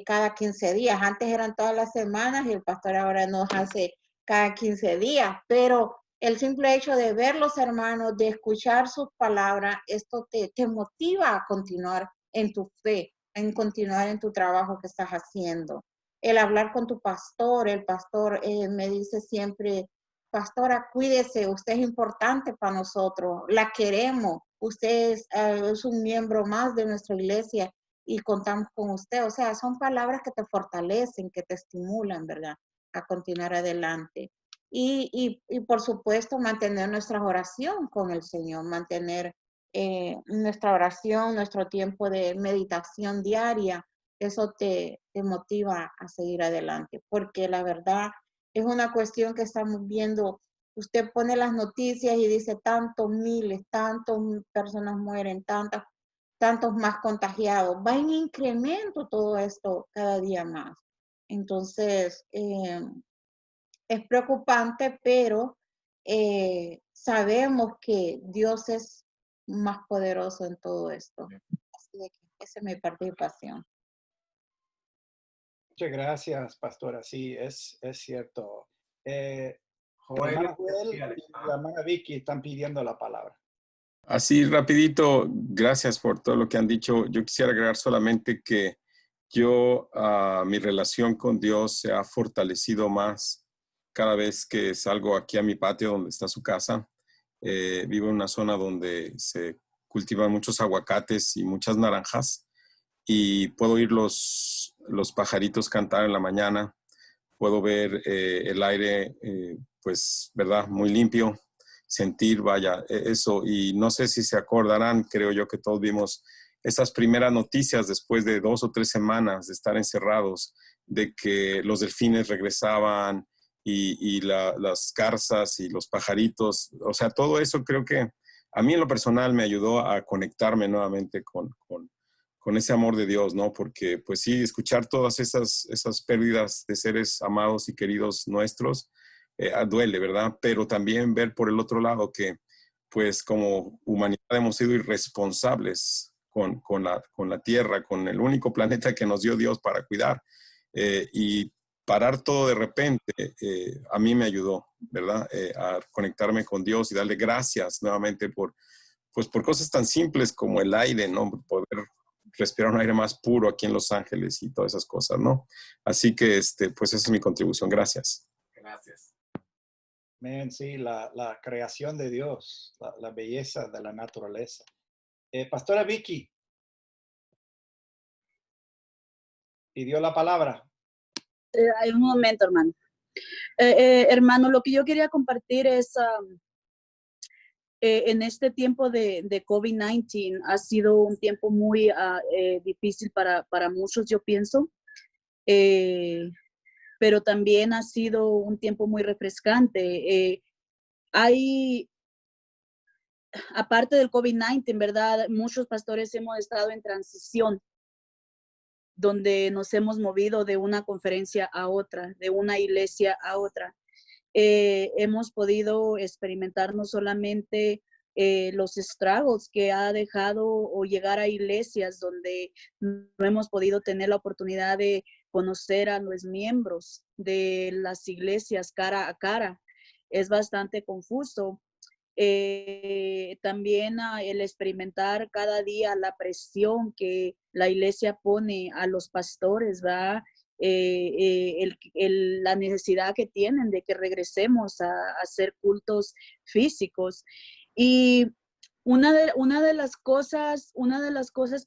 cada 15 días. Antes eran todas las semanas y el pastor ahora nos hace cada 15 días. Pero el simple hecho de ver los hermanos, de escuchar sus palabras, esto te motiva a continuar en tu fe, en continuar en tu trabajo que estás haciendo. El hablar con tu pastor, el pastor me dice siempre, pastora, cuídese, usted es importante para nosotros, la queremos, usted es un miembro más de nuestra iglesia y contamos con usted. O sea, son palabras que te fortalecen, que te estimulan, ¿verdad? A continuar adelante. Y por supuesto, mantener nuestra oración con el Señor, mantener nuestra oración, nuestro tiempo de meditación diaria, eso te motiva a seguir adelante, porque la verdad es una cuestión que estamos viendo. Usted pone las noticias y dice tantos miles, tantas personas mueren, tantos más contagiados. Va en incremento todo esto cada día más. Entonces, es preocupante, pero sabemos que Dios es más poderoso en todo esto. Así que esa es mi participación. Muchas gracias, pastora. Sí, es cierto. Joel, hermano Joel y la hermana Vicky están pidiendo la palabra. Así rapidito, gracias por todo lo que han dicho. Yo quisiera agregar solamente que mi relación con Dios se ha fortalecido más cada vez que salgo aquí a mi patio donde está su casa. Vivo en una zona donde se cultivan muchos aguacates y muchas naranjas y puedo oír los pajaritos cantar en la mañana. Puedo ver el aire, pues, ¿verdad? Muy limpio. Sentir, vaya, eso. Y no sé si se acordarán, creo yo que todos vimos esas primeras noticias después de 2 o 3 semanas de estar encerrados, de que los delfines regresaban y las garzas y los pajaritos. O sea, todo eso creo que a mí en lo personal me ayudó a conectarme nuevamente con ese amor de Dios, ¿no? Porque, pues sí, escuchar todas esas pérdidas de seres amados y queridos nuestros duele, ¿verdad? Pero también ver por el otro lado que, pues, como humanidad hemos sido irresponsables con la Tierra, con el único planeta que nos dio Dios para cuidar. Y parar todo de repente, a mí me ayudó, ¿verdad? A conectarme con Dios y darle gracias nuevamente por cosas tan simples como el aire, ¿no? Poder respirar un aire más puro aquí en Los Ángeles y todas esas cosas, ¿no? Así que, pues esa es mi contribución. Gracias. Gracias. Sí, la creación de Dios, la belleza de la naturaleza. Pastora Vicky, pidió la palabra. Hay un momento, hermano. Hermano, lo que yo quería compartir es, en este tiempo de COVID-19 ha sido un tiempo muy difícil para muchos, yo pienso, pero también ha sido un tiempo muy refrescante. Aparte del COVID-19, ¿verdad? Muchos pastores hemos estado en transición, donde nos hemos movido de una conferencia a otra, de una iglesia a otra. Hemos podido experimentar no solamente los estragos que ha dejado o llegar a iglesias donde no hemos podido tener la oportunidad de conocer a los miembros de las iglesias cara a cara. Es bastante confuso. También el experimentar cada día la presión que la iglesia pone a los pastores, ¿verdad? La necesidad que tienen de que regresemos a hacer cultos físicos. Y una de las cosas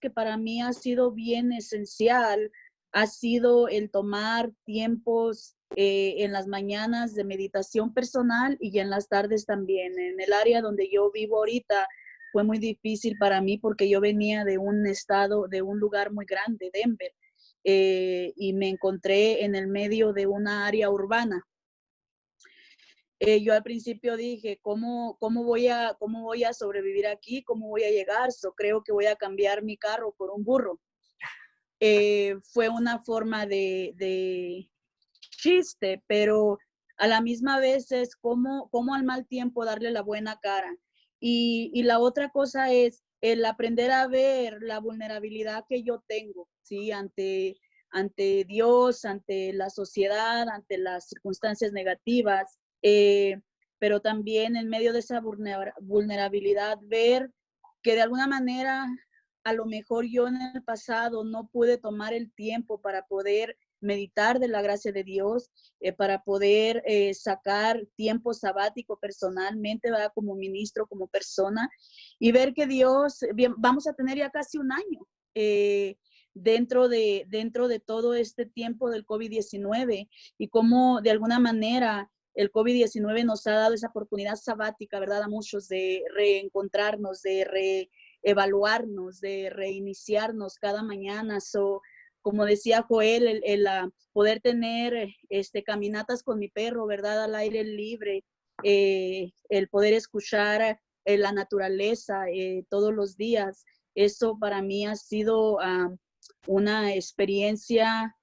que para mí ha sido bien esencial ha sido el tomar tiempos en las mañanas de meditación personal y en las tardes también. En el área donde yo vivo ahorita fue muy difícil para mí porque yo venía de un estado, de un lugar muy grande, Denver, y me encontré en el medio de una área urbana. Yo al principio dije, ¿cómo voy a sobrevivir aquí? ¿Cómo voy a llegar? Creo que voy a cambiar mi carro por un burro. Fue una forma de chiste, pero a la misma vez es como al mal tiempo darle la buena cara. Y la otra cosa es el aprender a ver la vulnerabilidad que yo tengo, ¿sí? Ante Dios, ante la sociedad, ante las circunstancias negativas, pero también en medio de esa vulnerabilidad ver que de alguna manera a lo mejor yo en el pasado no pude tomar el tiempo para poder meditar de la gracia de Dios, para poder sacar tiempo sabático personalmente, ¿verdad? Como ministro, como persona, y ver que Dios, bien, vamos a tener ya casi un año dentro de todo este tiempo del COVID-19 y cómo de alguna manera el COVID-19 nos ha dado esa oportunidad sabática, ¿verdad? A muchos de reencontrarnos, de reevaluarnos, de reiniciarnos cada mañana. Como decía Joel, el poder tener caminatas con mi perro, ¿verdad? Al aire libre, el poder escuchar la naturaleza todos los días, eso para mí ha sido una experiencia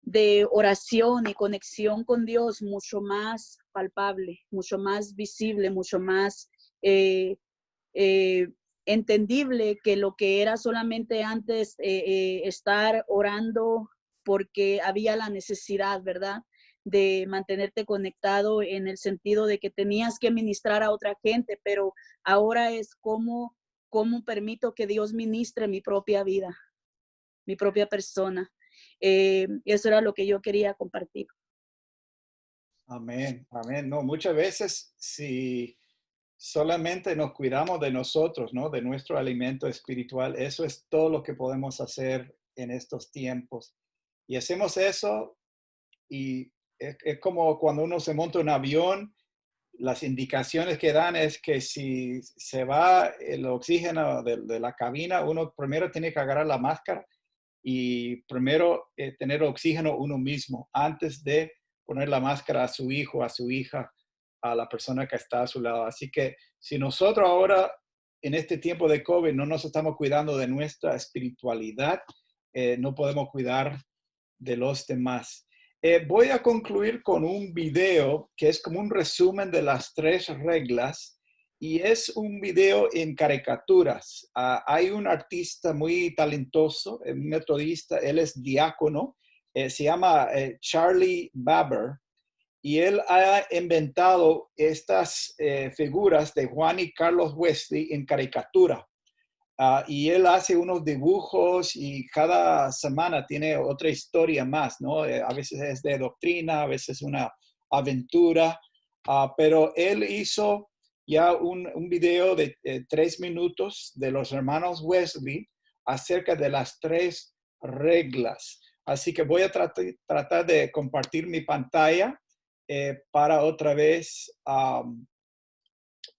de oración y conexión con Dios mucho más palpable, mucho más visible, mucho más entendible que lo que era solamente antes estar orando porque había la necesidad, ¿verdad? De mantenerte conectado en el sentido de que tenías que ministrar a otra gente, pero ahora es cómo permito que Dios ministre mi propia vida, mi propia persona. Eso era lo que yo quería compartir. Amén, amén. No, muchas veces si solamente nos cuidamos de nosotros, ¿no? De nuestro alimento espiritual, eso es todo lo que podemos hacer en estos tiempos. Y hacemos eso y es como cuando uno se monta un avión, las indicaciones que dan es que si se va el oxígeno de la cabina, uno primero tiene que agarrar la máscara y primero tener oxígeno uno mismo antes de poner la máscara a su hijo, a su hija, a la persona que está a su lado. Así que si nosotros ahora en este tiempo de COVID no nos estamos cuidando de nuestra espiritualidad, no podemos cuidar de los demás. Voy a concluir con un video que es como un resumen de las 3 reglas y es un video en caricaturas. Hay un artista muy talentoso, un metodista, él es diácono, se llama Charlie Baber y él ha inventado estas figuras de Juan y Carlos Wesley en caricatura. Y él hace unos dibujos y cada semana tiene otra historia más, ¿no? A veces es de doctrina, a veces una aventura, pero él hizo ya un video de 3 minutos de los hermanos Wesley acerca de las 3 reglas. Así que voy a tratar de compartir mi pantalla para otra vez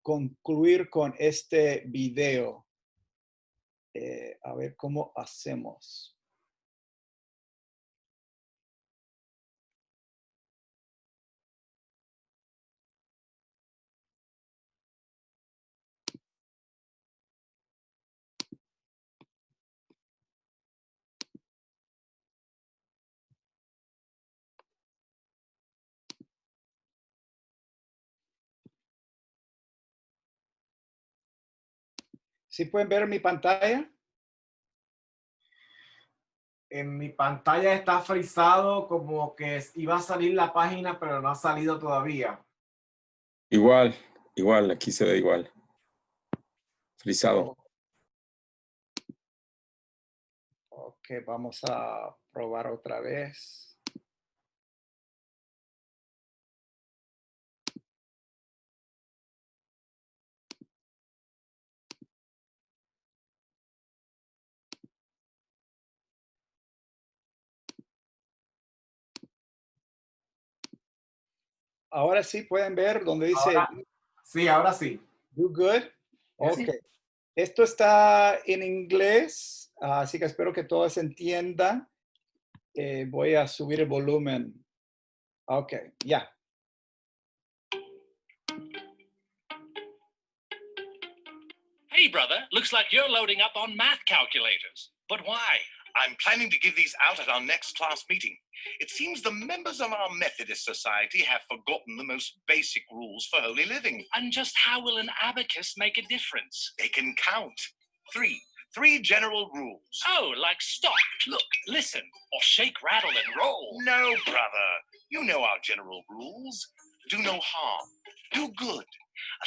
concluir con este video. A ver cómo hacemos. ¿Sí pueden ver mi pantalla? En mi pantalla está frisado como que iba a salir la página, pero no ha salido todavía. Igual, aquí se ve igual. Frisado. Ok, vamos a probar otra vez. Ahora sí pueden ver donde dice Ahora sí. Do good. Ok. Sí. Esto está en inglés, así que espero que todos entiendan. Voy a subir el volumen. Ok, ya. Hey, brother, looks like you're loading up on math calculators. But why? I'm planning to give these out at our next class meeting. It seems the members of our Methodist Society have forgotten the most basic rules for holy living. And just how will an abacus make a difference? They can count. Three general rules. Oh, like stop, look, listen, or shake, rattle, and roll. No, brother. You know our general rules. Do no harm. Do good.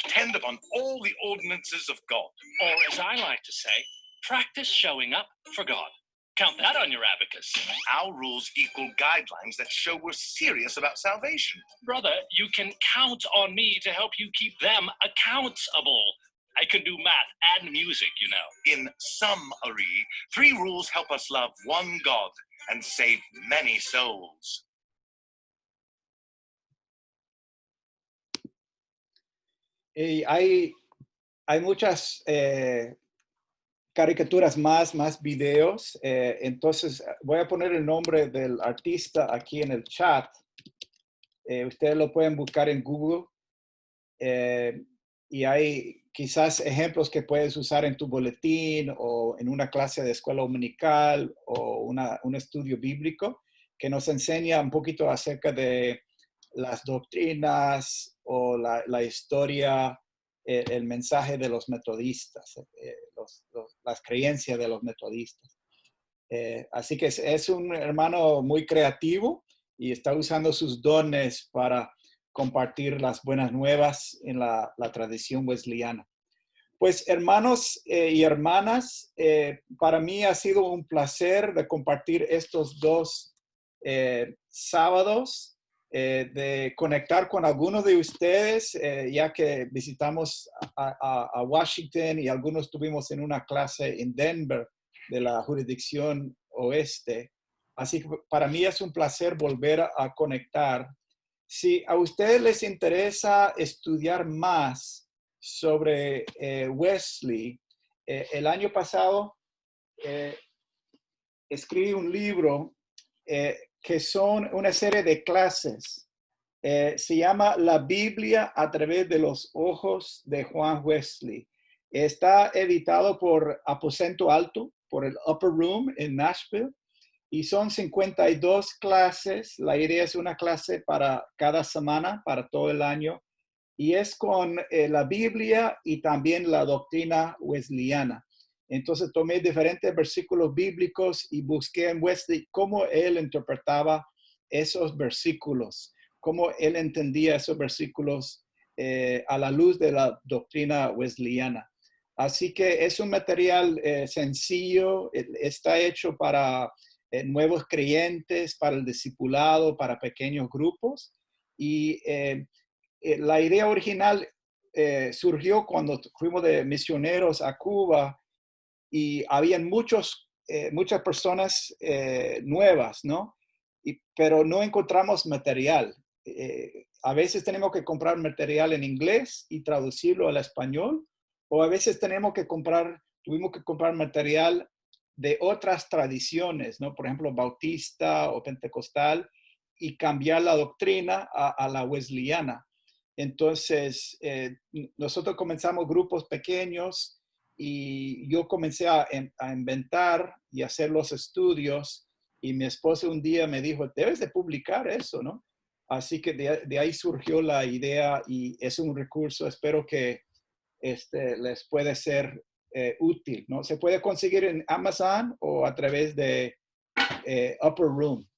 Attend upon all the ordinances of God. Or, as I like to say, practice showing up for God. Count that on your abacus. Our rules equal guidelines that show we're serious about salvation. Brother, you can count on me to help you keep them accountable. I can do math and music, you know. In summary, 3 rules help us love one God and save many souls. Y hay muchas caricaturas más videos. Entonces voy a poner el nombre del artista aquí en el chat. Ustedes lo pueden buscar en Google. Y hay quizás ejemplos que puedes usar en tu boletín o en una clase de escuela dominical o un estudio bíblico que nos enseña un poquito acerca de las doctrinas o la historia, el mensaje de los metodistas, las creencias de los metodistas. Así que es un hermano muy creativo y está usando sus dones para compartir las buenas nuevas en la tradición wesleyana. Pues hermanos y hermanas, para mí ha sido un placer de compartir estos 2 sábados, de conectar con algunos de ustedes, ya que visitamos a Washington y algunos estuvimos en una clase en Denver de la jurisdicción oeste. Así que para mí es un placer volver a conectar. Si a ustedes les interesa estudiar más sobre Wesley, el año pasado escribí un libro que son una serie de clases. Se llama La Biblia a través de los ojos de Juan Wesley. Está editado por Aposento Alto, por el Upper Room en Nashville. Y son 52 clases. La idea es una clase para cada semana, para todo el año. Y es con la Biblia y también la doctrina wesleyana. Entonces tomé diferentes versículos bíblicos y busqué en Wesley cómo él interpretaba esos versículos, cómo él entendía esos versículos a la luz de la doctrina wesleyana. Así que es un material sencillo, está hecho para nuevos creyentes, para el discipulado, para pequeños grupos. Y la idea original surgió cuando fuimos de misioneros a Cuba y habían muchas personas nuevas, ¿no? Pero no encontramos material. A veces tenemos que comprar material en inglés y traducirlo al español, o a veces tuvimos que comprar material de otras tradiciones, ¿no? Por ejemplo, bautista o pentecostal, y cambiar la doctrina a la wesleyana. Entonces, nosotros comenzamos grupos pequeños y yo comencé a inventar y hacer los estudios, y mi esposa un día me dijo, debes de publicar eso, ¿no? Así que de ahí surgió la idea y es un recurso, espero que les puede ser útil, ¿no? Se puede conseguir en Amazon o a través de Upper Room.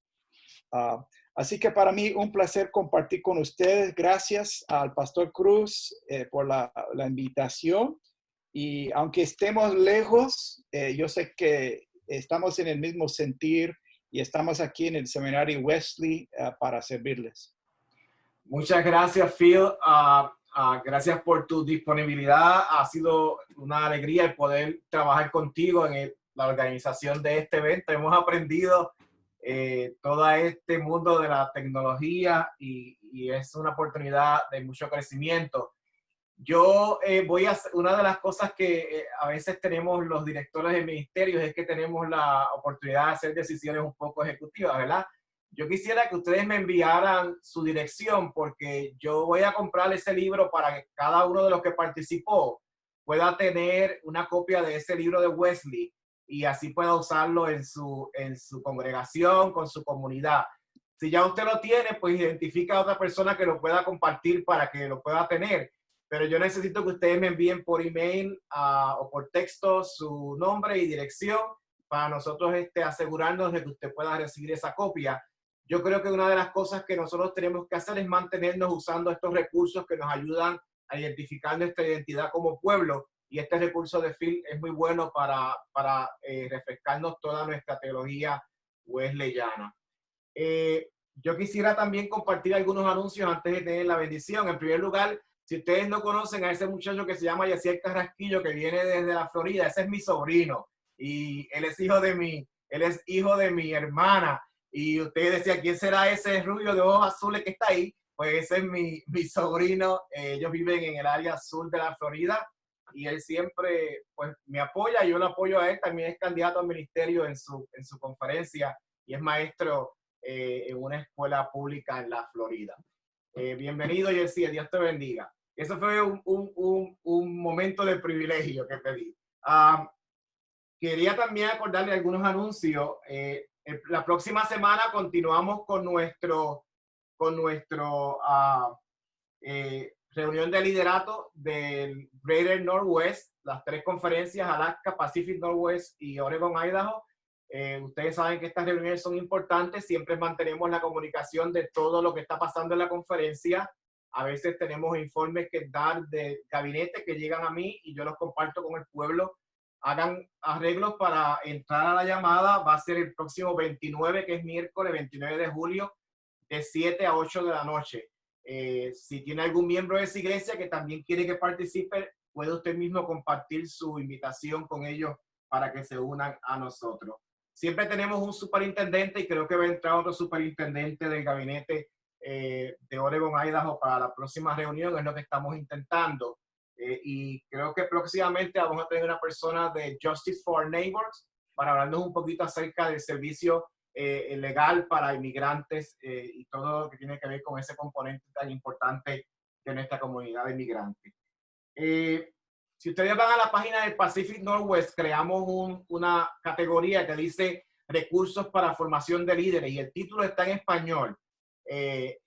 Así que para mí un placer compartir con ustedes. Gracias al Pastor Cruz por la invitación. Y aunque estemos lejos, yo sé que estamos en el mismo sentir y estamos aquí en el Seminario Wesley para servirles. Muchas gracias, Phil. Gracias por tu disponibilidad. Ha sido una alegría el poder trabajar contigo en la organización de este evento. Hemos aprendido todo este mundo de la tecnología y y es una oportunidad de mucho crecimiento. Yo voy a hacer, una de las cosas que a veces tenemos los directores de ministerios es que tenemos la oportunidad de hacer decisiones un poco ejecutivas, ¿verdad? Yo quisiera que ustedes me enviaran su dirección porque yo voy a comprar ese libro para que cada uno de los que participó pueda tener una copia de ese libro de Wesley y así pueda usarlo en su congregación, con su comunidad. Si ya usted lo tiene, pues identifica a otra persona que lo pueda compartir para que lo pueda tener. Pero yo necesito que ustedes me envíen por email o por texto su nombre y dirección para nosotros asegurarnos de que usted pueda recibir esa copia. Yo creo que una de las cosas que nosotros tenemos que hacer es mantenernos usando estos recursos que nos ayudan a identificar nuestra identidad como pueblo. Y este recurso de Phil es muy bueno para refrescarnos toda nuestra teología wesleyana. Yo quisiera también compartir algunos anuncios antes de tener la bendición. En primer lugar, si ustedes no conocen a ese muchacho que se llama Yaciel Carrasquillo, que viene desde la Florida, ese es mi sobrino. Y él es hijo de mi hermana. Y ustedes decían, ¿quién será ese rubio de ojos azules que está ahí? Pues ese es mi sobrino. Ellos viven en el área sur de la Florida. Y él siempre pues, me apoya. Yo lo apoyo a él. También es candidato al ministerio en su conferencia. Y es maestro en una escuela pública en la Florida. Bienvenido, Yesía, Dios te bendiga. Eso fue un momento de privilegio que pedí. Quería también acordarle algunos anuncios. La próxima semana continuamos con nuestro reunión de liderato del Greater Northwest, las 3 conferencias, Alaska, Pacific Northwest y Oregon, Idaho. Ustedes saben que estas reuniones son importantes, siempre mantenemos la comunicación de todo lo que está pasando en la conferencia. A veces tenemos informes que dar de gabinete que llegan a mí y yo los comparto con el pueblo. Hagan arreglos para entrar a la llamada. Va a ser el próximo 29, que es miércoles 29 de julio, de 7 a 8 de la noche. Si tiene algún miembro de esa iglesia que también quiere que participe, puede usted mismo compartir su invitación con ellos para que se unan a nosotros. Siempre tenemos un superintendente y creo que va a entrar otro superintendente del gabinete de Oregon, Idaho para la próxima reunión, es lo que estamos intentando. Y creo que próximamente vamos a tener una persona de Justice for Our Neighbors para hablarnos un poquito acerca del servicio legal para inmigrantes y todo lo que tiene que ver con ese componente tan importante de nuestra comunidad de inmigrantes. Si ustedes van a la página del Pacific Northwest, creamos una categoría que dice recursos para formación de líderes y el título está en español.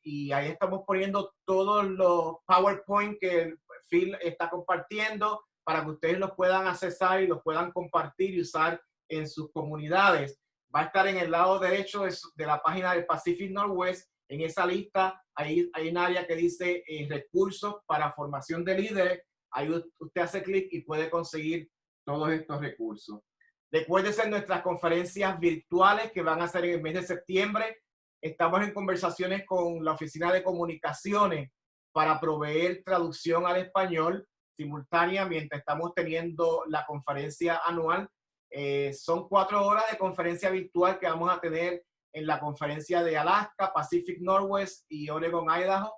Y ahí estamos poniendo todos los PowerPoint que Phil está compartiendo para que ustedes los puedan accesar y los puedan compartir y usar en sus comunidades. Va a estar en el lado derecho de la página del Pacific Northwest. En esa lista hay un área que dice recursos para formación de líderes. Ahí usted hace clic y puede conseguir todos estos recursos. Recuérdense nuestras conferencias virtuales que van a ser en el mes de septiembre. Estamos en conversaciones con la Oficina de Comunicaciones para proveer traducción al español simultánea mientras estamos teniendo la conferencia anual. Son 4 horas de conferencia virtual que vamos a tener en la conferencia de Alaska, Pacific Northwest y Oregon, Idaho.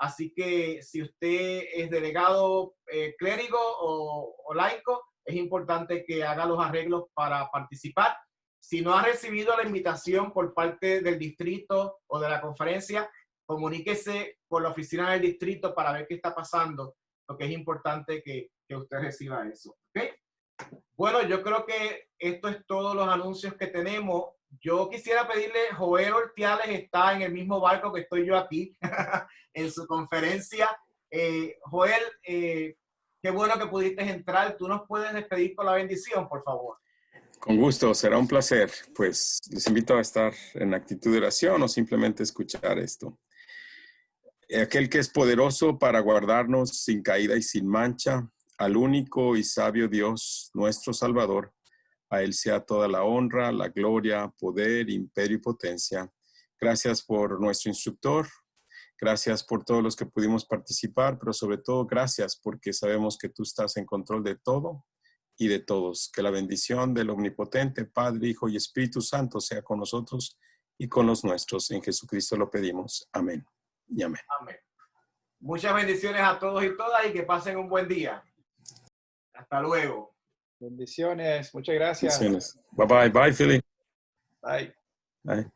Así que si usted es delegado clérigo o laico, es importante que haga los arreglos para participar. Si no ha recibido la invitación por parte del distrito o de la conferencia, comuníquese con la oficina del distrito para ver qué está pasando, porque es importante que usted reciba eso. ¿Okay? Bueno, yo creo que esto es todos los anuncios que tenemos. Yo quisiera pedirle, Joel Ortiales está en el mismo barco que estoy yo aquí, en su conferencia. Joel, qué bueno que pudiste entrar. ¿Tú nos puedes despedir con la bendición, por favor? Con gusto, será un placer. Pues les invito a estar en actitud de oración o simplemente escuchar esto. Aquel que es poderoso para guardarnos sin caída y sin mancha, al único y sabio Dios, nuestro Salvador, a Él sea toda la honra, la gloria, poder, imperio y potencia. Gracias por nuestro instructor, gracias por todos los que pudimos participar, pero sobre todo gracias porque sabemos que tú estás en control de todo y de todos. Que la bendición del Omnipotente, Padre, Hijo y Espíritu Santo sea con nosotros y con los nuestros. En Jesucristo lo pedimos. Amén. y amén. Amén. Muchas bendiciones a todos y todas y que pasen un buen día. Hasta luego. Bendiciones. Muchas gracias. Bendiciones. Bye bye. Bye, Philly. Bye. Bye.